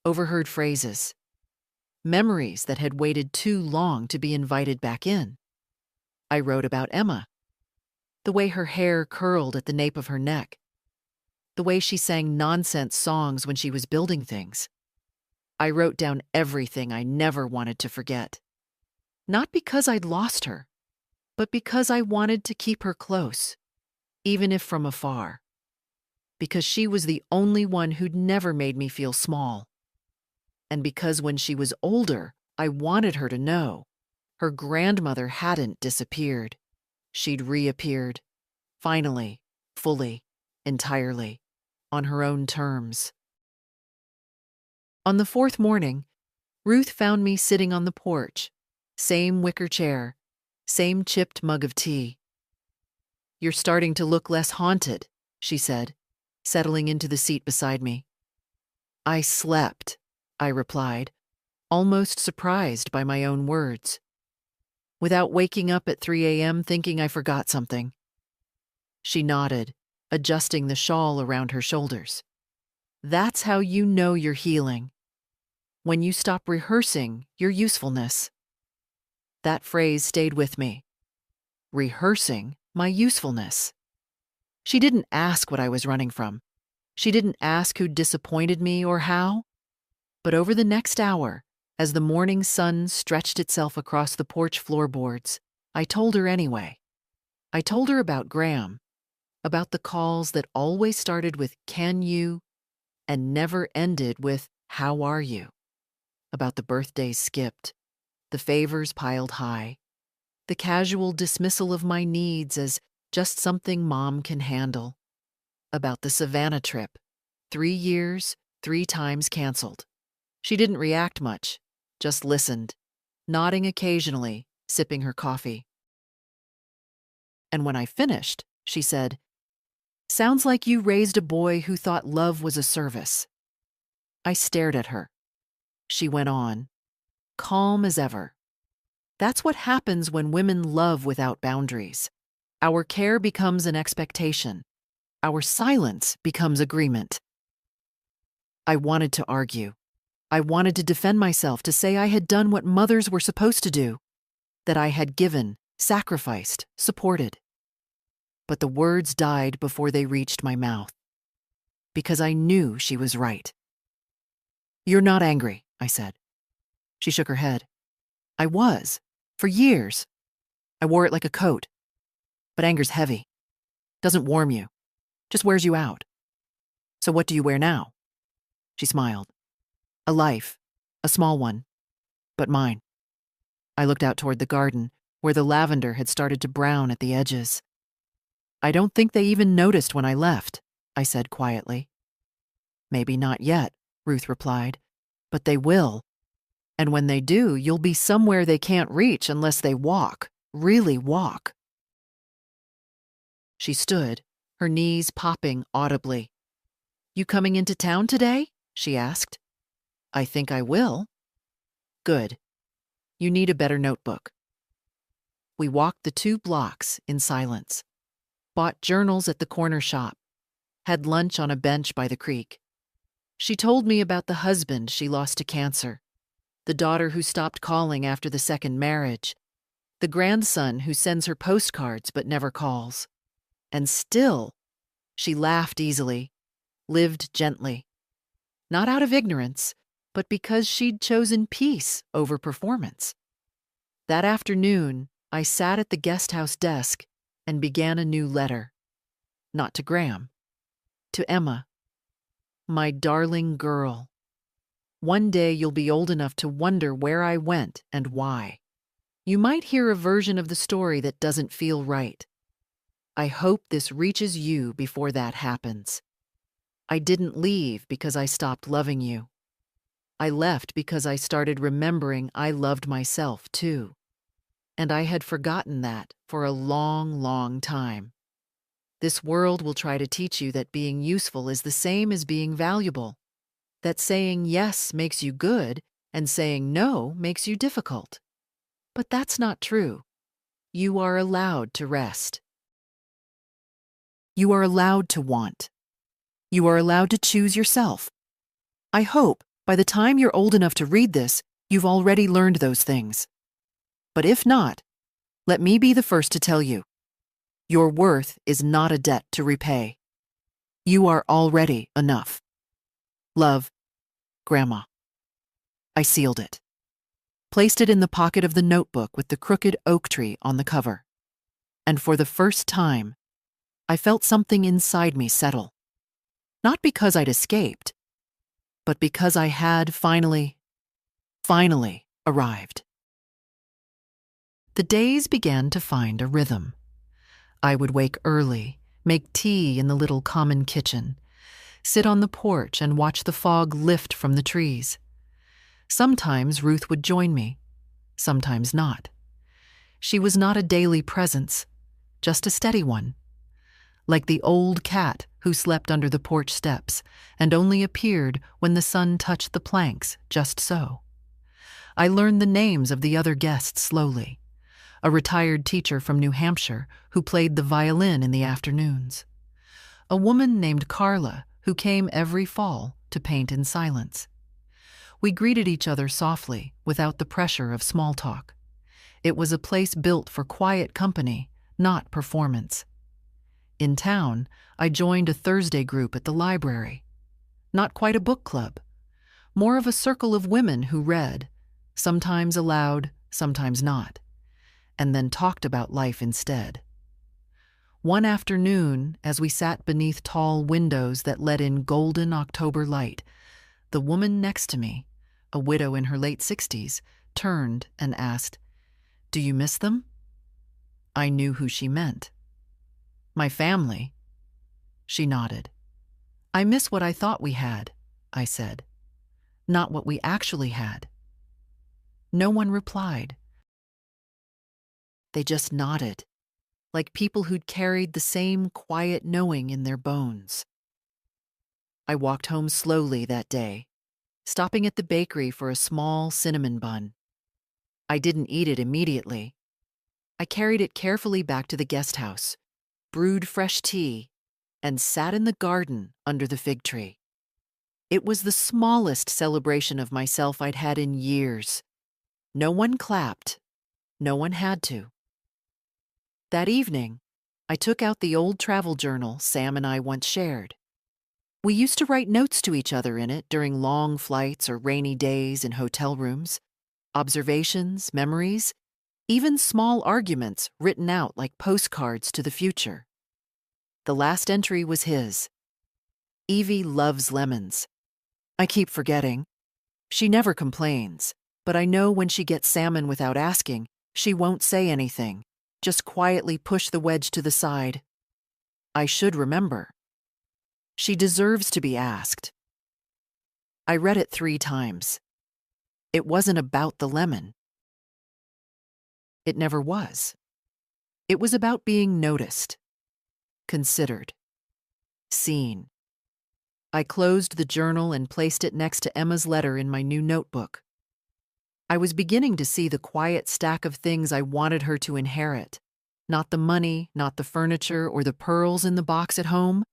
Overheard phrases. Memories that had waited too long to be invited back in. I wrote about Emma. The way her hair curled at the nape of her neck. The way she sang nonsense songs when she was building things. I wrote down everything I never wanted to forget. Not because I'd lost her, but because I wanted to keep her close, even if from afar. Because she was the only one who'd never made me feel small. And because when she was older, I wanted her to know her grandmother hadn't disappeared. She'd reappeared, finally, fully, entirely, on her own terms. On the 4th morning, Ruth found me sitting on the porch, same wicker chair, same chipped mug of tea. "You're starting to look less haunted," she said, settling into the seat beside me. "I slept," I replied, almost surprised by my own words. "Without waking up at 3 a.m. thinking I forgot something." She nodded, adjusting the shawl around her shoulders. "That's how you know you're healing. When you stop rehearsing your usefulness." That phrase stayed with me. Rehearsing my usefulness. She didn't ask what I was running from. She didn't ask who disappointed me or how. But over the next hour, as the morning sun stretched itself across the porch floorboards, I told her anyway. I told her about Graham, about the calls that always started with "can you" and never ended with "how are you?" About the birthdays skipped, the favors piled high, the casual dismissal of my needs as just something Mom can handle. About the Savannah trip, 3 years, 3 times canceled. She didn't react much, just listened, nodding occasionally, sipping her coffee. And when I finished, she said, "Sounds like you raised a boy who thought love was a service." I stared at her. She went on, calm as ever. "That's what happens when women love without boundaries. Our care becomes an expectation. Our silence becomes agreement. I wanted to argue. I wanted to defend myself, to say I had done what mothers were supposed to do, that I had given, sacrificed, supported. But the words died before they reached my mouth, because I knew she was right. "You're not angry," I said. She shook her head. "I was, for years. I wore it like a coat. But anger's heavy. Doesn't warm you. Just wears you out. So what do you wear now?" She smiled. "A life. A small one. But mine." I looked out toward the garden, where the lavender had started to brown at the edges. "I don't think they even noticed when I left," I said quietly. "Maybe not yet," Ruth replied, "but they will. And when they do, you'll be somewhere they can't reach unless they walk, really walk." She stood, her knees popping audibly. "You coming into town today?" she asked. "I think I will." "Good. You need a better notebook." We walked the 2 blocks in silence, bought journals at the corner shop, had lunch on a bench by the creek. She told me about the husband she lost to cancer, the daughter who stopped calling after the second marriage, the grandson who sends her postcards but never calls. And still, she laughed easily, lived gently. Not out of ignorance, but because she'd chosen peace over performance. That afternoon, I sat at the guest house desk and began a new letter. Not to Graham. To Emma. "My darling girl. One day you'll be old enough to wonder where I went and why. You might hear a version of the story that doesn't feel right. I hope this reaches you before that happens. I didn't leave because I stopped loving you. I left because I started remembering I loved myself too. And I had forgotten that for a long, long time. This world will try to teach you that being useful is the same as being valuable, that saying yes makes you good and saying no makes you difficult. But that's not true. You are allowed to rest. You are allowed to want. You are allowed to choose yourself. I hope by the time you're old enough to read this, you've already learned those things. But if not, let me be the first to tell you, your worth is not a debt to repay. You are already enough. Love, Grandma. I sealed it, placed it in the pocket of the notebook with the crooked oak tree on the cover. And for the first time, I felt something inside me settle. Not because I'd escaped, but because I had finally arrived. The days began to find a rhythm. I would wake early, make tea in the little common kitchen, sit on the porch and watch the fog lift from the trees. Sometimes Ruth would join me, sometimes not. She was not a daily presence, just a steady one. Like the old cat who slept under the porch steps and only appeared when the sun touched the planks, just so. I learned the names of the other guests slowly. A retired teacher from New Hampshire who played the violin in the afternoons. A woman named Carla who came every fall to paint in silence. We greeted each other softly, without the pressure of small talk. It was a place built for quiet company, not performance. In town, I joined a Thursday group at the library. Not quite a book club. More of a circle of women who read, sometimes aloud, sometimes not, and then talked about life instead. One afternoon, as we sat beneath tall windows that let in golden October light, the woman next to me, a widow in her late 60s, turned and asked, "Do you miss them?" I knew who she meant. "My family." She nodded. "I miss what I thought we had," I said. "Not what we actually had." No one replied. They just nodded, like people who'd carried the same quiet knowing in their bones. I walked home slowly that day, stopping at the bakery for a small cinnamon bun. I didn't eat it immediately. I carried it carefully back to the guest house, brewed fresh tea, and sat in the garden under the fig tree. It was the smallest celebration of myself I'd had in years. No one clapped. No one had to. That evening, I took out the old travel journal Sam and I once shared. We used to write notes to each other in it during long flights or rainy days in hotel rooms, observations, memories, even small arguments written out like postcards to the future. The last entry was his. Evie loves lemons. I keep forgetting. She never complains, but I know when she gets salmon without asking, she won't say anything, just quietly push the wedge to the side. I should remember. She deserves to be asked. I read it 3 times. It wasn't about the lemon. It never was. It was about being noticed, considered, seen. I closed the journal and placed it next to Emma's letter in my new notebook. I was beginning to see the quiet stack of things I wanted her to inherit. Not the money, not the furniture or the pearls in the box at home,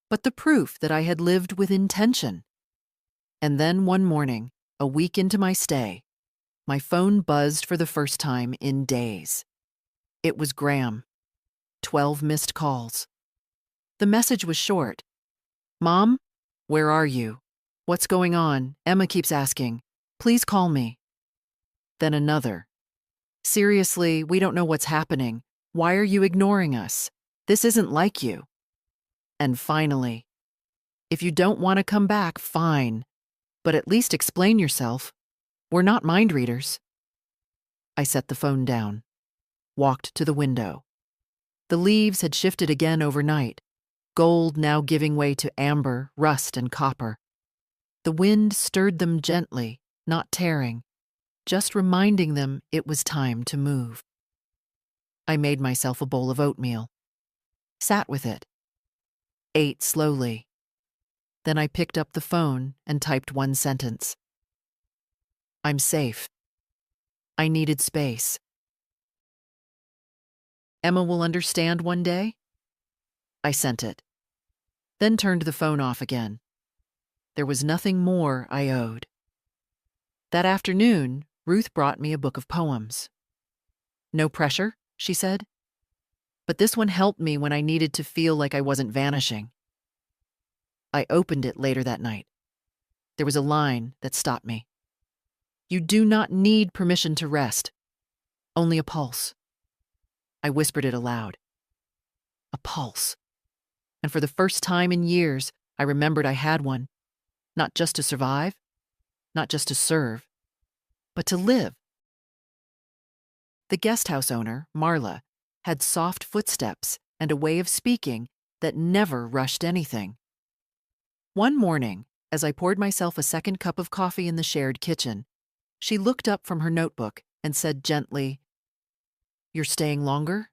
but the proof that I had lived with intention. And then one morning, a week into my stay, my phone buzzed for the first time in days. It was Graham. 12 missed calls. The message was short. "Mom, where are you? What's going on? Emma keeps asking. Please call me." Then another. "Seriously, we don't know what's happening. Why are you ignoring us? This isn't like you." And finally, "If you don't want to come back, fine. But at least explain yourself. We're not mind readers." I set the phone down, walked to the window. The leaves had shifted again overnight, gold now giving way to amber, rust, and copper. The wind stirred them gently, not tearing, just reminding them it was time to move. I made myself a bowl of oatmeal, sat with it, ate slowly. Then I picked up the phone and typed one sentence. "I'm safe. I needed space. Emma will understand one day." I sent it, then turned the phone off again. There was nothing more I owed. That afternoon, Ruth brought me a book of poems. "No pressure," she said. But this one helped me when I needed to feel like I wasn't vanishing. I opened it later that night. There was a line that stopped me. "You do not need permission to rest, only a pulse." I whispered it aloud. A pulse. And for the first time in years, I remembered I had one. Not just to survive, not just to serve, but to live. The guest house owner, Marla, had soft footsteps and a way of speaking that never rushed anything. One morning, as I poured myself a second cup of coffee in the shared kitchen, she looked up from her notebook and said gently, "You're staying longer?"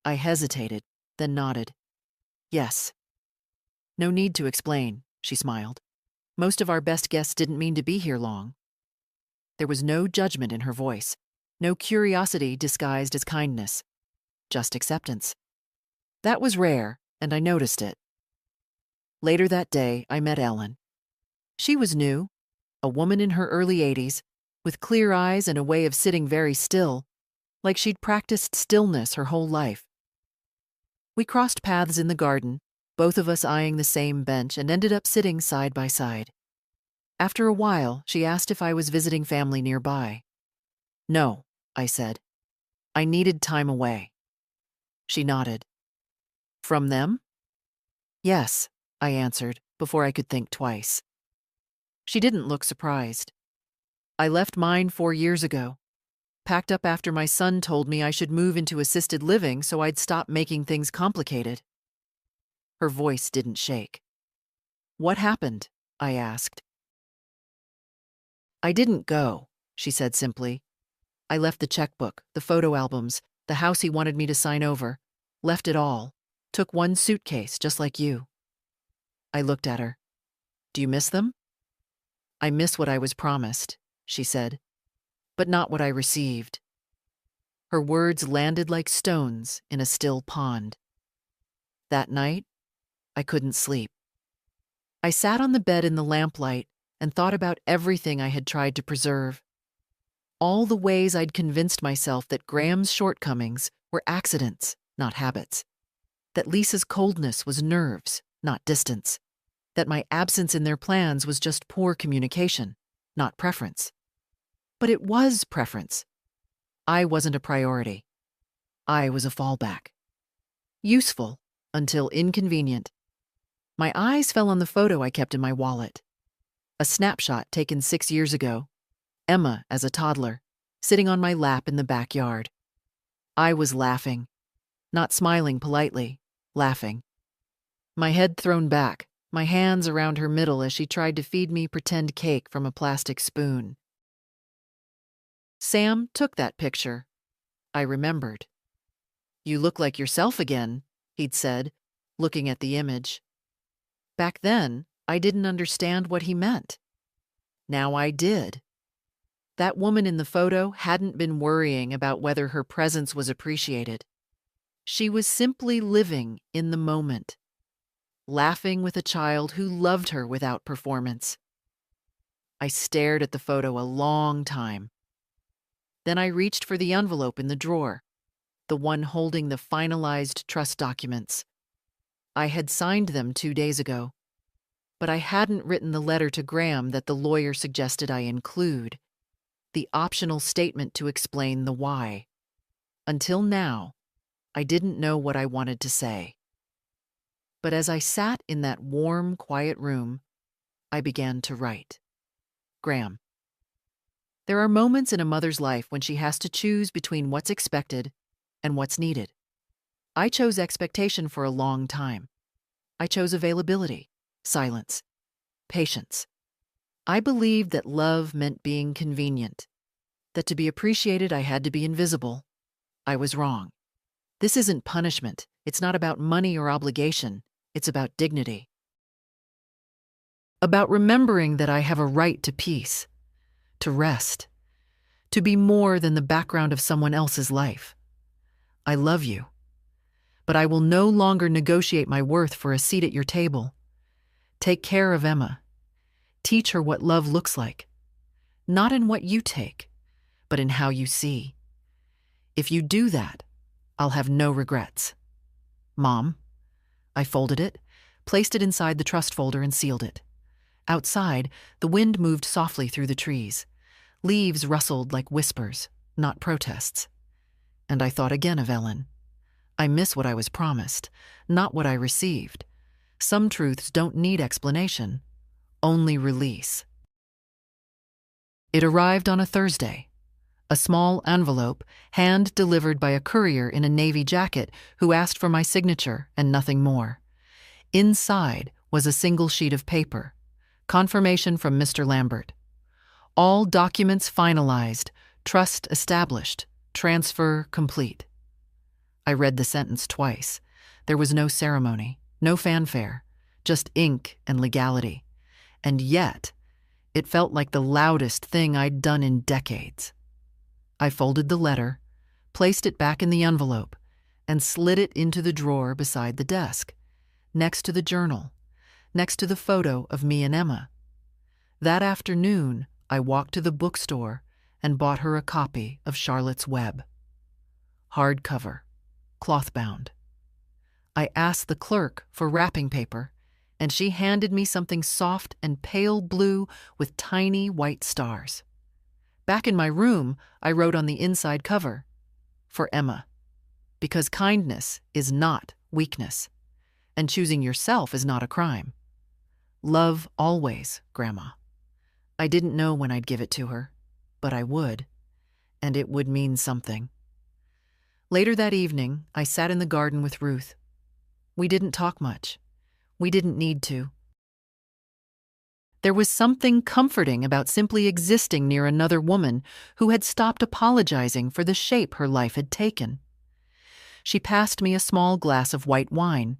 I hesitated, then nodded. "Yes." "No need to explain," she smiled. "Most of our best guests didn't mean to be here long." There was no judgment in her voice, no curiosity disguised as kindness, just acceptance. That was rare, and I noticed it. Later that day, I met Ellen. She was new, a woman in her early 80s, with clear eyes and a way of sitting very still, like she'd practiced stillness her whole life. We crossed paths in the garden, both of us eyeing the same bench, and ended up sitting side by side. After a while, she asked if I was visiting family nearby. "No," I said. "I needed time away." She nodded. "From them?" "Yes," I answered before I could think twice. She didn't look surprised. "I left mine 4 years ago. Packed up after my son told me I should move into assisted living so I'd stop making things complicated." Her voice didn't shake. "What happened?" I asked. "I didn't go," she said simply. "I left the checkbook, the photo albums, the house he wanted me to sign over. Left it all. Took one suitcase, just like you." I looked at her. "Do you miss them?" "I miss what I was promised," she said, "but not what I received." Her words landed like stones in a still pond. That night, I couldn't sleep. I sat on the bed in the lamplight and thought about everything I had tried to preserve. All the ways I'd convinced myself that Graham's shortcomings were accidents, not habits. That Lisa's coldness was nerves, not distance. That my absence in their plans was just poor communication, not preference. But it was preference. I wasn't a priority. I was a fallback. Useful until inconvenient. My eyes fell on the photo I kept in my wallet. A snapshot taken 6 years ago. Emma as a toddler, sitting on my lap in the backyard. I was laughing. Not smiling politely, laughing. My head thrown back, my hands around her middle as she tried to feed me pretend cake from a plastic spoon. Sam took that picture. I remembered. "You look like yourself again," he'd said, looking at the image. Back then, I didn't understand what he meant. Now I did. That woman in the photo hadn't been worrying about whether her presence was appreciated. She was simply living in the moment, laughing with a child who loved her without performance. I stared at the photo a long time. Then I reached for the envelope in the drawer, the one holding the finalized trust documents. I had signed them 2 days ago, but I hadn't written the letter to Graham that the lawyer suggested I include, the optional statement to explain the why. Until now, I didn't know what I wanted to say. But as I sat in that warm, quiet room, I began to write. Graham. There are moments in a mother's life when she has to choose between what's expected and what's needed. I chose expectation for a long time. I chose availability, silence, patience. I believed that love meant being convenient, that to be appreciated I had to be invisible. I was wrong. This isn't punishment. It's not about money or obligation. It's about dignity. About remembering that I have a right to peace, to rest, to be more than the background of someone else's life. I love you, but I will no longer negotiate my worth for a seat at your table. Take care of Emma. Teach her what love looks like, not in what you take, but in how you see. If you do that, I'll have no regrets. Mom. I folded it, placed it inside the trust folder and sealed it. Outside, the wind moved softly through the trees. Leaves rustled like whispers, not protests. And I thought again of Ellen. I miss what I was promised, not what I received. Some truths don't need explanation, only release. It arrived on a Thursday. A small envelope, hand-delivered by a courier in a navy jacket who asked for my signature and nothing more. Inside was a single sheet of paper. Confirmation from Mr. Lambert. All documents finalized, trust established, transfer complete. I read the sentence twice. There was no ceremony, no fanfare, just ink and legality. And yet, it felt like the loudest thing I'd done in decades. I folded the letter, placed it back in the envelope, and slid it into the drawer beside the desk, next to the journal, next to the photo of me and Emma. That afternoon, I walked to the bookstore and bought her a copy of Charlotte's Web. Hardcover, cloth-bound. I asked the clerk for wrapping paper, and she handed me something soft and pale blue with tiny white stars. Back in my room, I wrote on the inside cover, "For Emma," because kindness is not weakness, and choosing yourself is not a crime. Love always, Grandma. I didn't know when I'd give it to her, but I would, and it would mean something. Later that evening, I sat in the garden with Ruth. We didn't talk much. We didn't need to. There was something comforting about simply existing near another woman who had stopped apologizing for the shape her life had taken. She passed me a small glass of white wine,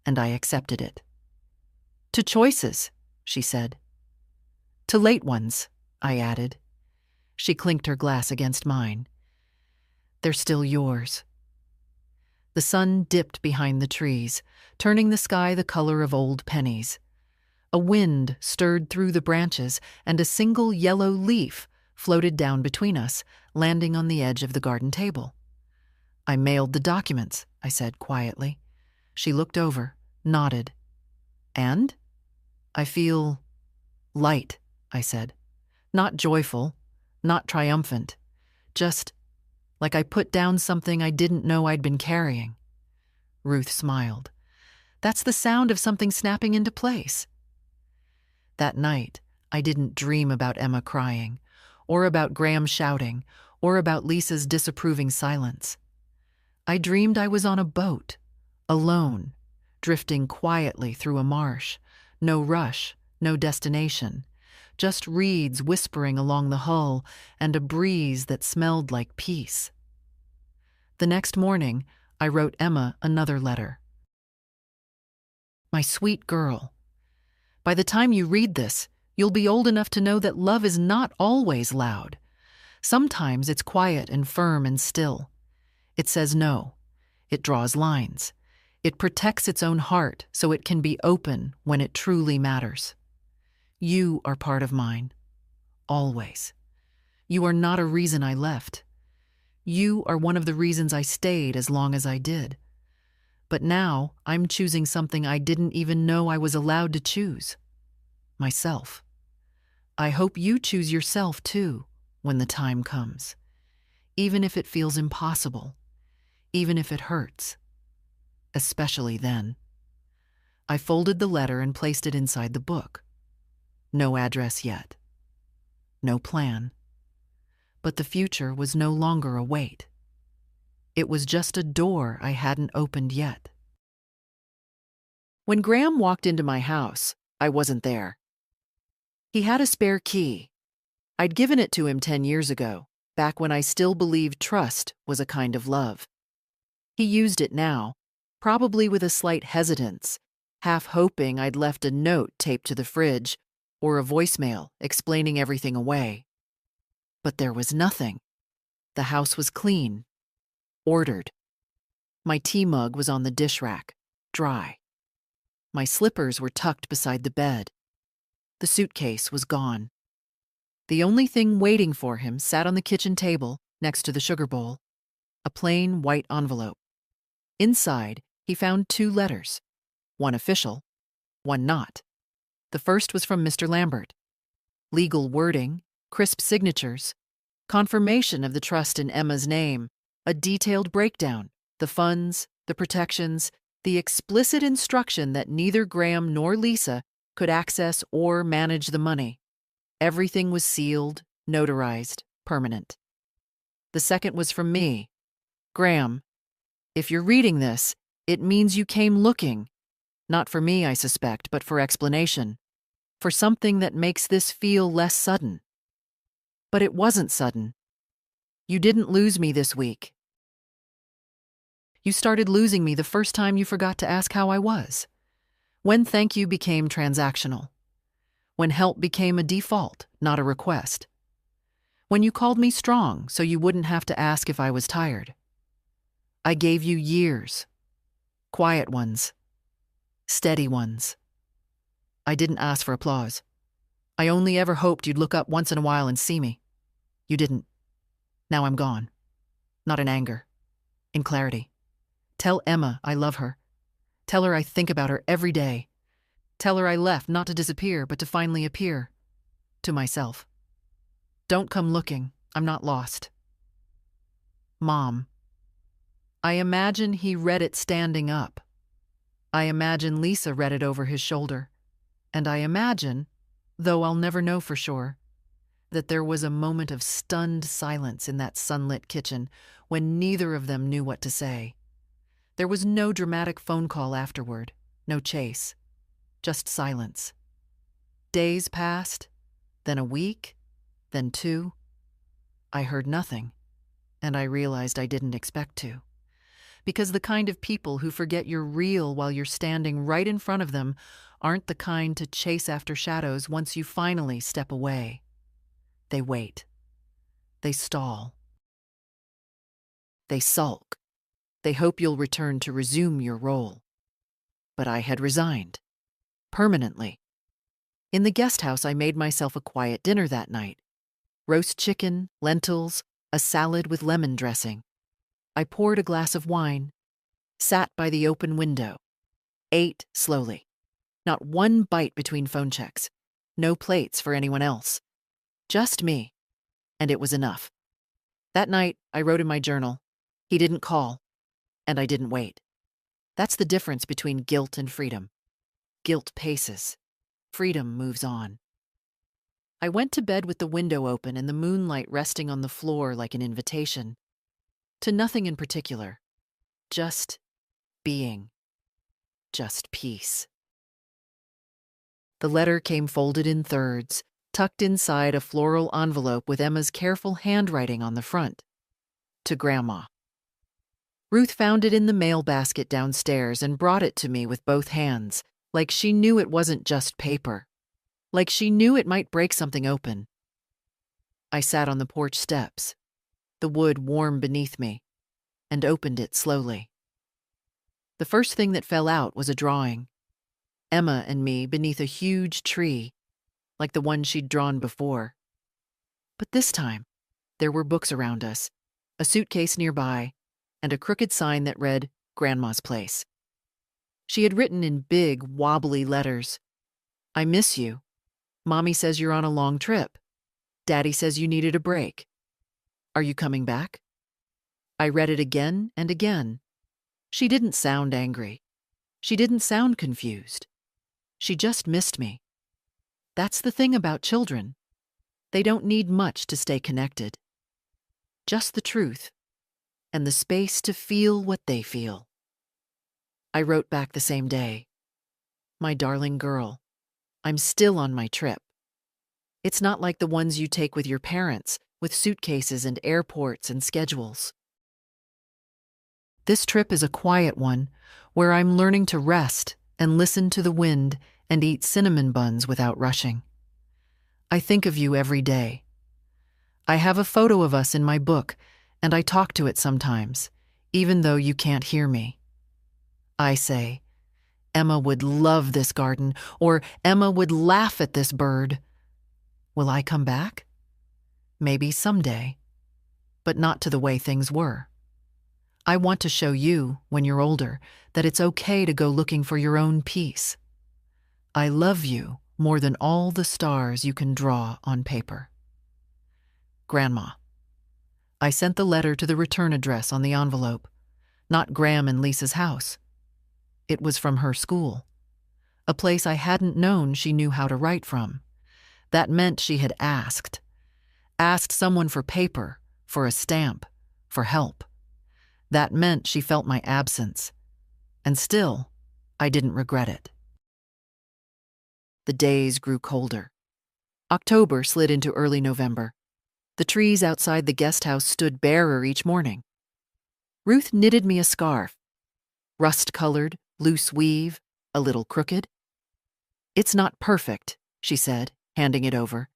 and I accepted it. "To choices," she said. "To late ones," I added. She clinked her glass against mine. They're still yours. The sun dipped behind the trees, turning the sky the color of old pennies. A wind stirred through the branches, and a single yellow leaf floated down between us, landing on the edge of the garden table. I mailed the documents, I said quietly. She looked over, nodded. And? I feel light, I said. Not joyful, not triumphant, just like I put down something I didn't know I'd been carrying. Ruth smiled. That's the sound of something snapping into place. That night, I didn't dream about Emma crying, or about Graham shouting, or about Lisa's disapproving silence. I dreamed I was on a boat, alone, drifting quietly through a marsh. No rush, no destination, just reeds whispering along the hull and a breeze that smelled like peace. The next morning, I wrote Emma another letter. My sweet girl, by the time you read this, you'll be old enough to know that love is not always loud. Sometimes it's quiet and firm and still. It says no. It draws lines. It protects its own heart so it can be open when it truly matters. You are part of mine. Always. You are not a reason I left. You are one of the reasons I stayed as long as I did. But now I'm choosing something I didn't even know I was allowed to choose. Myself. I hope you choose yourself too when the time comes. Even if it feels impossible. Even if it hurts. Especially then. I folded the letter and placed it inside the book. No address yet. No plan. But the future was no longer a wait. It was just a door I hadn't opened yet. When Graham walked into my house, I wasn't there. He had a spare key. I'd given it to him 10 years ago, back when I still believed trust was a kind of love. He used it now, probably with a slight hesitance, half hoping I'd left a note taped to the fridge or a voicemail explaining everything away. But there was nothing. The house was clean, ordered. My tea mug was on the dish rack, dry. My slippers were tucked beside the bed. The suitcase was gone. The only thing waiting for him sat on the kitchen table next to the sugar bowl, a plain white envelope. Inside, he found 2 letters, one official, one not. The first was from Mr. Lambert. Legal wording, crisp signatures, confirmation of the trust in Emma's name, a detailed breakdown, the funds, the protections, the explicit instruction that neither Graham nor Lisa could access or manage the money. Everything was sealed, notarized, permanent. The second was from me. Graham, if you're reading this, it means you came looking. Not for me, I suspect, but for explanation. For something that makes this feel less sudden. But it wasn't sudden. You didn't lose me this week. You started losing me the first time you forgot to ask how I was. When thank you became transactional. When help became a default, not a request. When you called me strong so you wouldn't have to ask if I was tired. I gave you years. Quiet ones. Steady ones. I didn't ask for applause. I only ever hoped you'd look up once in a while and see me. You didn't. Now I'm gone. Not in anger. In clarity. Tell Emma I love her. Tell her I think about her every day. Tell her I left not to disappear, but to finally appear. To myself. Don't come looking. I'm not lost. Mom. I imagine he read it standing up. I imagine Lisa read it over his shoulder. And I imagine, though I'll never know for sure, that there was a moment of stunned silence in that sunlit kitchen when neither of them knew what to say. There was no dramatic phone call afterward, no chase, just silence. Days passed, then a week, then 2. I heard nothing, and I realized I didn't expect to. Because the kind of people who forget you're real while you're standing right in front of them aren't the kind to chase after shadows once you finally step away. They wait. They stall. They sulk. They hope you'll return to resume your role. But I had resigned. Permanently. In the guest house, I made myself a quiet dinner that night. Roast chicken, lentils, a salad with lemon dressing. I poured a glass of wine, sat by the open window, ate slowly. Not one bite between phone checks. No plates for anyone else. Just me. And it was enough. That night, I wrote in my journal, he didn't call, and I didn't wait. That's the difference between guilt and freedom. Guilt paces. Freedom moves on. I went to bed with the window open and the moonlight resting on the floor like an invitation. To nothing in particular. Just being. Just peace. The letter came folded in thirds, tucked inside a floral envelope with Emma's careful handwriting on the front. To Grandma. Ruth found it in the mail basket downstairs and brought it to me with both hands, like she knew it wasn't just paper. Like she knew it might break something open. I sat on the porch steps, the wood warm beneath me, and opened it slowly. The first thing that fell out was a drawing. Emma and me beneath a huge tree, like the one she'd drawn before. But this time, there were books around us, a suitcase nearby, and a crooked sign that read, Grandma's Place. She had written in big, wobbly letters, I miss you. Mommy says you're on a long trip. Daddy says you needed a break. Are you coming back? I read it again and again. She didn't sound angry. She didn't sound confused. She just missed me. That's the thing about children. They don't need much to stay connected. Just the truth, and the space to feel what they feel. I wrote back the same day. My darling girl, I'm still on my trip. It's not like the ones you take with your parents, with suitcases and airports and schedules. This trip is a quiet one, where I'm learning to rest and listen to the wind and eat cinnamon buns without rushing. I think of you every day. I have a photo of us in my book, and I talk to it sometimes, even though you can't hear me. I say, Emma would love this garden, or Emma would laugh at this bird. Will I come back? Maybe someday, but not to the way things were. I want to show you, when you're older, that it's okay to go looking for your own peace. I love you more than all the stars you can draw on paper. Grandma. I sent the letter to the return address on the envelope, not Graham and Lisa's house. It was from her school, a place I hadn't known she knew how to write from. That meant she had asked someone for paper, for a stamp, for help. That meant she felt my absence. And still, I didn't regret it. The days grew colder. October slid into early November. The trees outside the guest house stood barer each morning. Ruth knitted me a scarf. Rust-colored, loose weave, a little crooked. It's not perfect, she said, handing it over.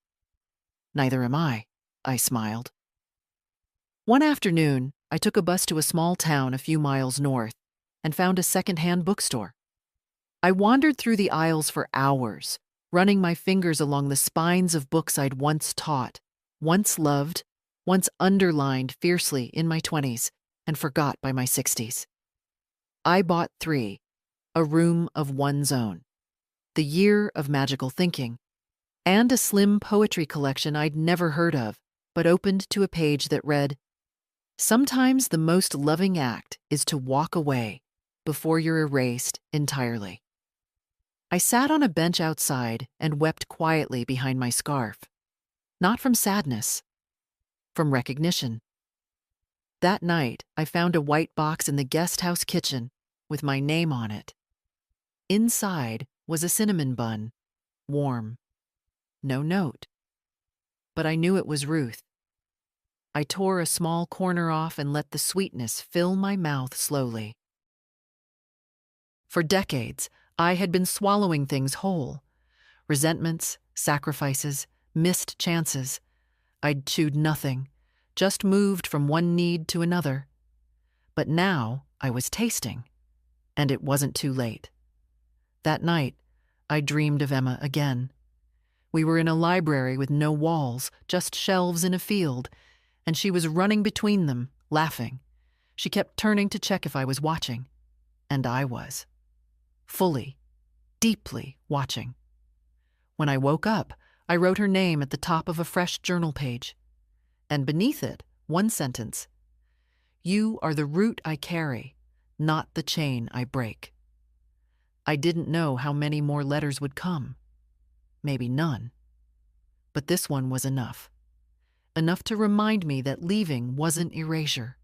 Neither am I smiled. One afternoon, I took a bus to a small town a few miles north and found a second-hand bookstore. I wandered through the aisles for hours, running my fingers along the spines of books I'd once taught, once loved, once underlined fiercely in my 20s and forgot by my 60s. I bought 3, A Room of One's Own, The Year of Magical Thinking, and a slim poetry collection I'd never heard of, but opened to a page that read, Sometimes the most loving act is to walk away before you're erased entirely. I sat on a bench outside and wept quietly behind my scarf. Not from sadness, from recognition. That night, I found a white box in the guest house kitchen with my name on it. Inside was a cinnamon bun, warm. No note. But I knew it was Ruth. I tore a small corner off and let the sweetness fill my mouth slowly. For decades, I had been swallowing things whole. Resentments, sacrifices, missed chances. I'd chewed nothing, just moved from one need to another. But now I was tasting, and it wasn't too late. That night, I dreamed of Emma again. We were in a library with no walls, just shelves in a field, and she was running between them, laughing. She kept turning to check if I was watching, and I was. Fully, deeply watching. When I woke up, I wrote her name at the top of a fresh journal page, and beneath it, one sentence: "You are the root I carry, not the chain I break." I didn't know how many more letters would come. Maybe none. But this one was enough. Enough to remind me that leaving wasn't erasure.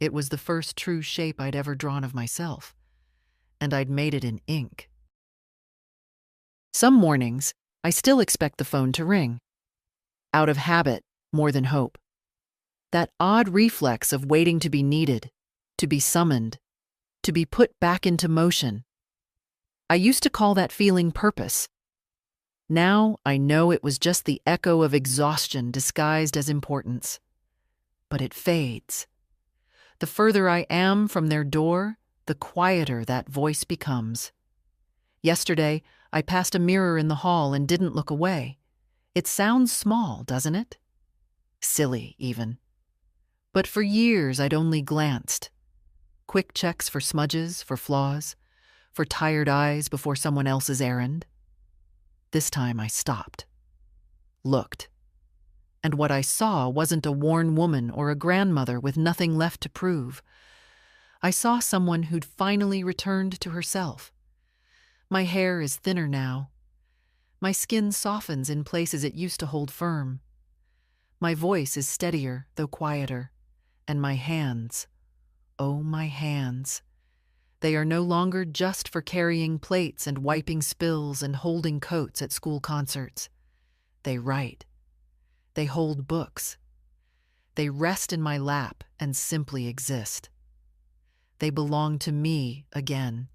It was the first true shape I'd ever drawn of myself, and I'd made it in ink. Some mornings, I still expect the phone to ring. Out of habit, more than hope. That odd reflex of waiting to be needed, to be summoned, to be put back into motion. I used to call that feeling purpose. Now I know it was just the echo of exhaustion disguised as importance. But it fades. The further I am from their door, the quieter that voice becomes. Yesterday, I passed a mirror in the hall and didn't look away. It sounds small, doesn't it? Silly, even. But for years I'd only glanced. Quick checks for smudges, for flaws, for tired eyes before someone else's errand. This time I stopped. Looked. And what I saw wasn't a worn woman or a grandmother with nothing left to prove. I saw someone who'd finally returned to herself. My hair is thinner now. My skin softens in places it used to hold firm. My voice is steadier, though quieter. And my hands, oh my hands, they are no longer just for carrying plates and wiping spills and holding coats at school concerts. They write. They hold books. They rest in my lap and simply exist. They belong to me again.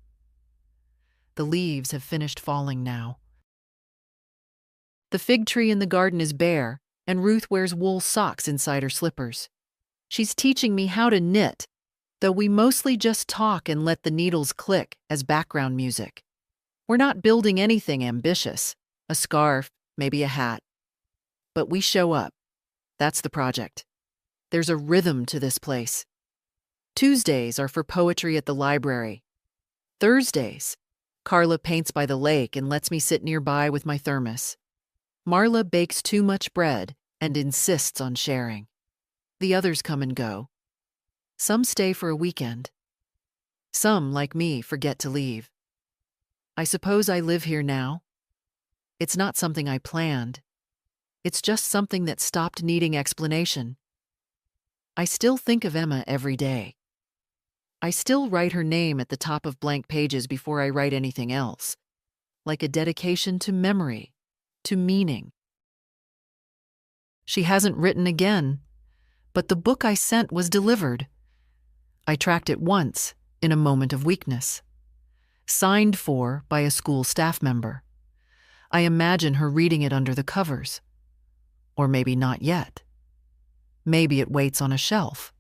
The leaves have finished falling now. The fig tree in the garden is bare, and Ruth wears wool socks inside her slippers. She's teaching me how to knit, though we mostly just talk and let the needles click as background music. We're not building anything ambitious, a scarf, maybe a hat. But we show up. That's the project. There's a rhythm to this place. Tuesdays are for poetry at the library. Thursdays, Carla paints by the lake and lets me sit nearby with my thermos. Marla bakes too much bread and insists on sharing. The others come and go. Some stay for a weekend. Some, like me, forget to leave. I suppose I live here now. It's not something I planned. It's just something that stopped needing explanation. I still think of Emma every day. I still write her name at the top of blank pages before I write anything else, like a dedication to memory, to meaning. She hasn't written again, but the book I sent was delivered. I tracked it once, in a moment of weakness. Signed for by a school staff member. I imagine her reading it under the covers. Or maybe not yet. Maybe it waits on a shelf.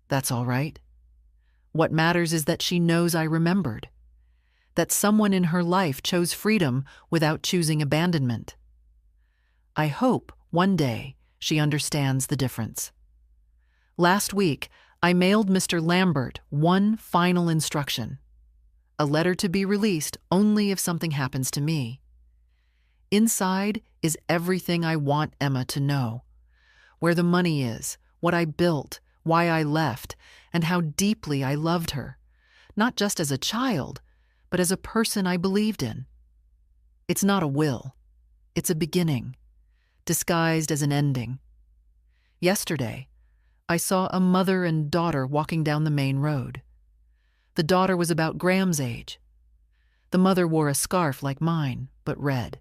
That's all right. What matters is that she knows I remembered. That someone in her life chose freedom without choosing abandonment. I hope one day she understands the difference. Last week, I mailed Mr. Lambert one final instruction. A letter to be released only if something happens to me. Inside is everything I want Emma to know. Where the money is, what I built, why I left, and how deeply I loved her. Not just as a child, but as a person I believed in. It's not a will. It's a beginning, disguised as an ending. Yesterday, I saw a mother and daughter walking down the main road. The daughter was about Graham's age. The mother wore a scarf like mine, but red.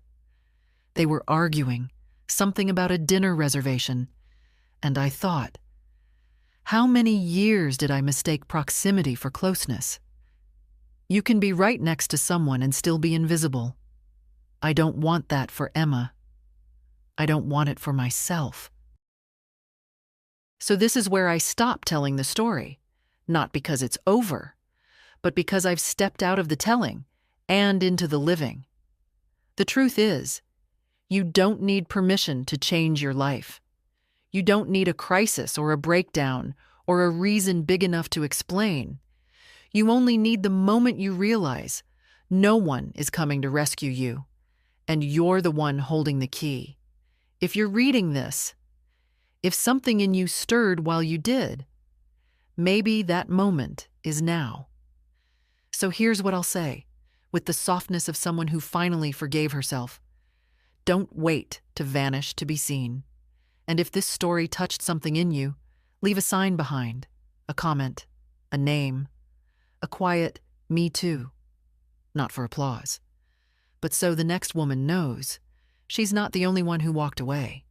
They were arguing, something about a dinner reservation, and I thought, how many years did I mistake proximity for closeness? You can be right next to someone and still be invisible. I don't want that for Emma. I don't want it for myself. So this is where I stop telling the story. not because it's over, but because I've stepped out of the telling and into the living. The truth is, you don't need permission to change your life. You don't need a crisis or a breakdown or a reason big enough to explain. You only need the moment you realize no one is coming to rescue you, and you're the one holding the key. If you're reading this, if something in you stirred while you did, maybe that moment is now. So here's what I'll say, with the softness of someone who finally forgave herself. Don't wait to vanish to be seen. And if this story touched something in you, leave a sign behind, a comment, a name, a quiet "me too." Not for applause, but so the next woman knows she's not the only one who walked away.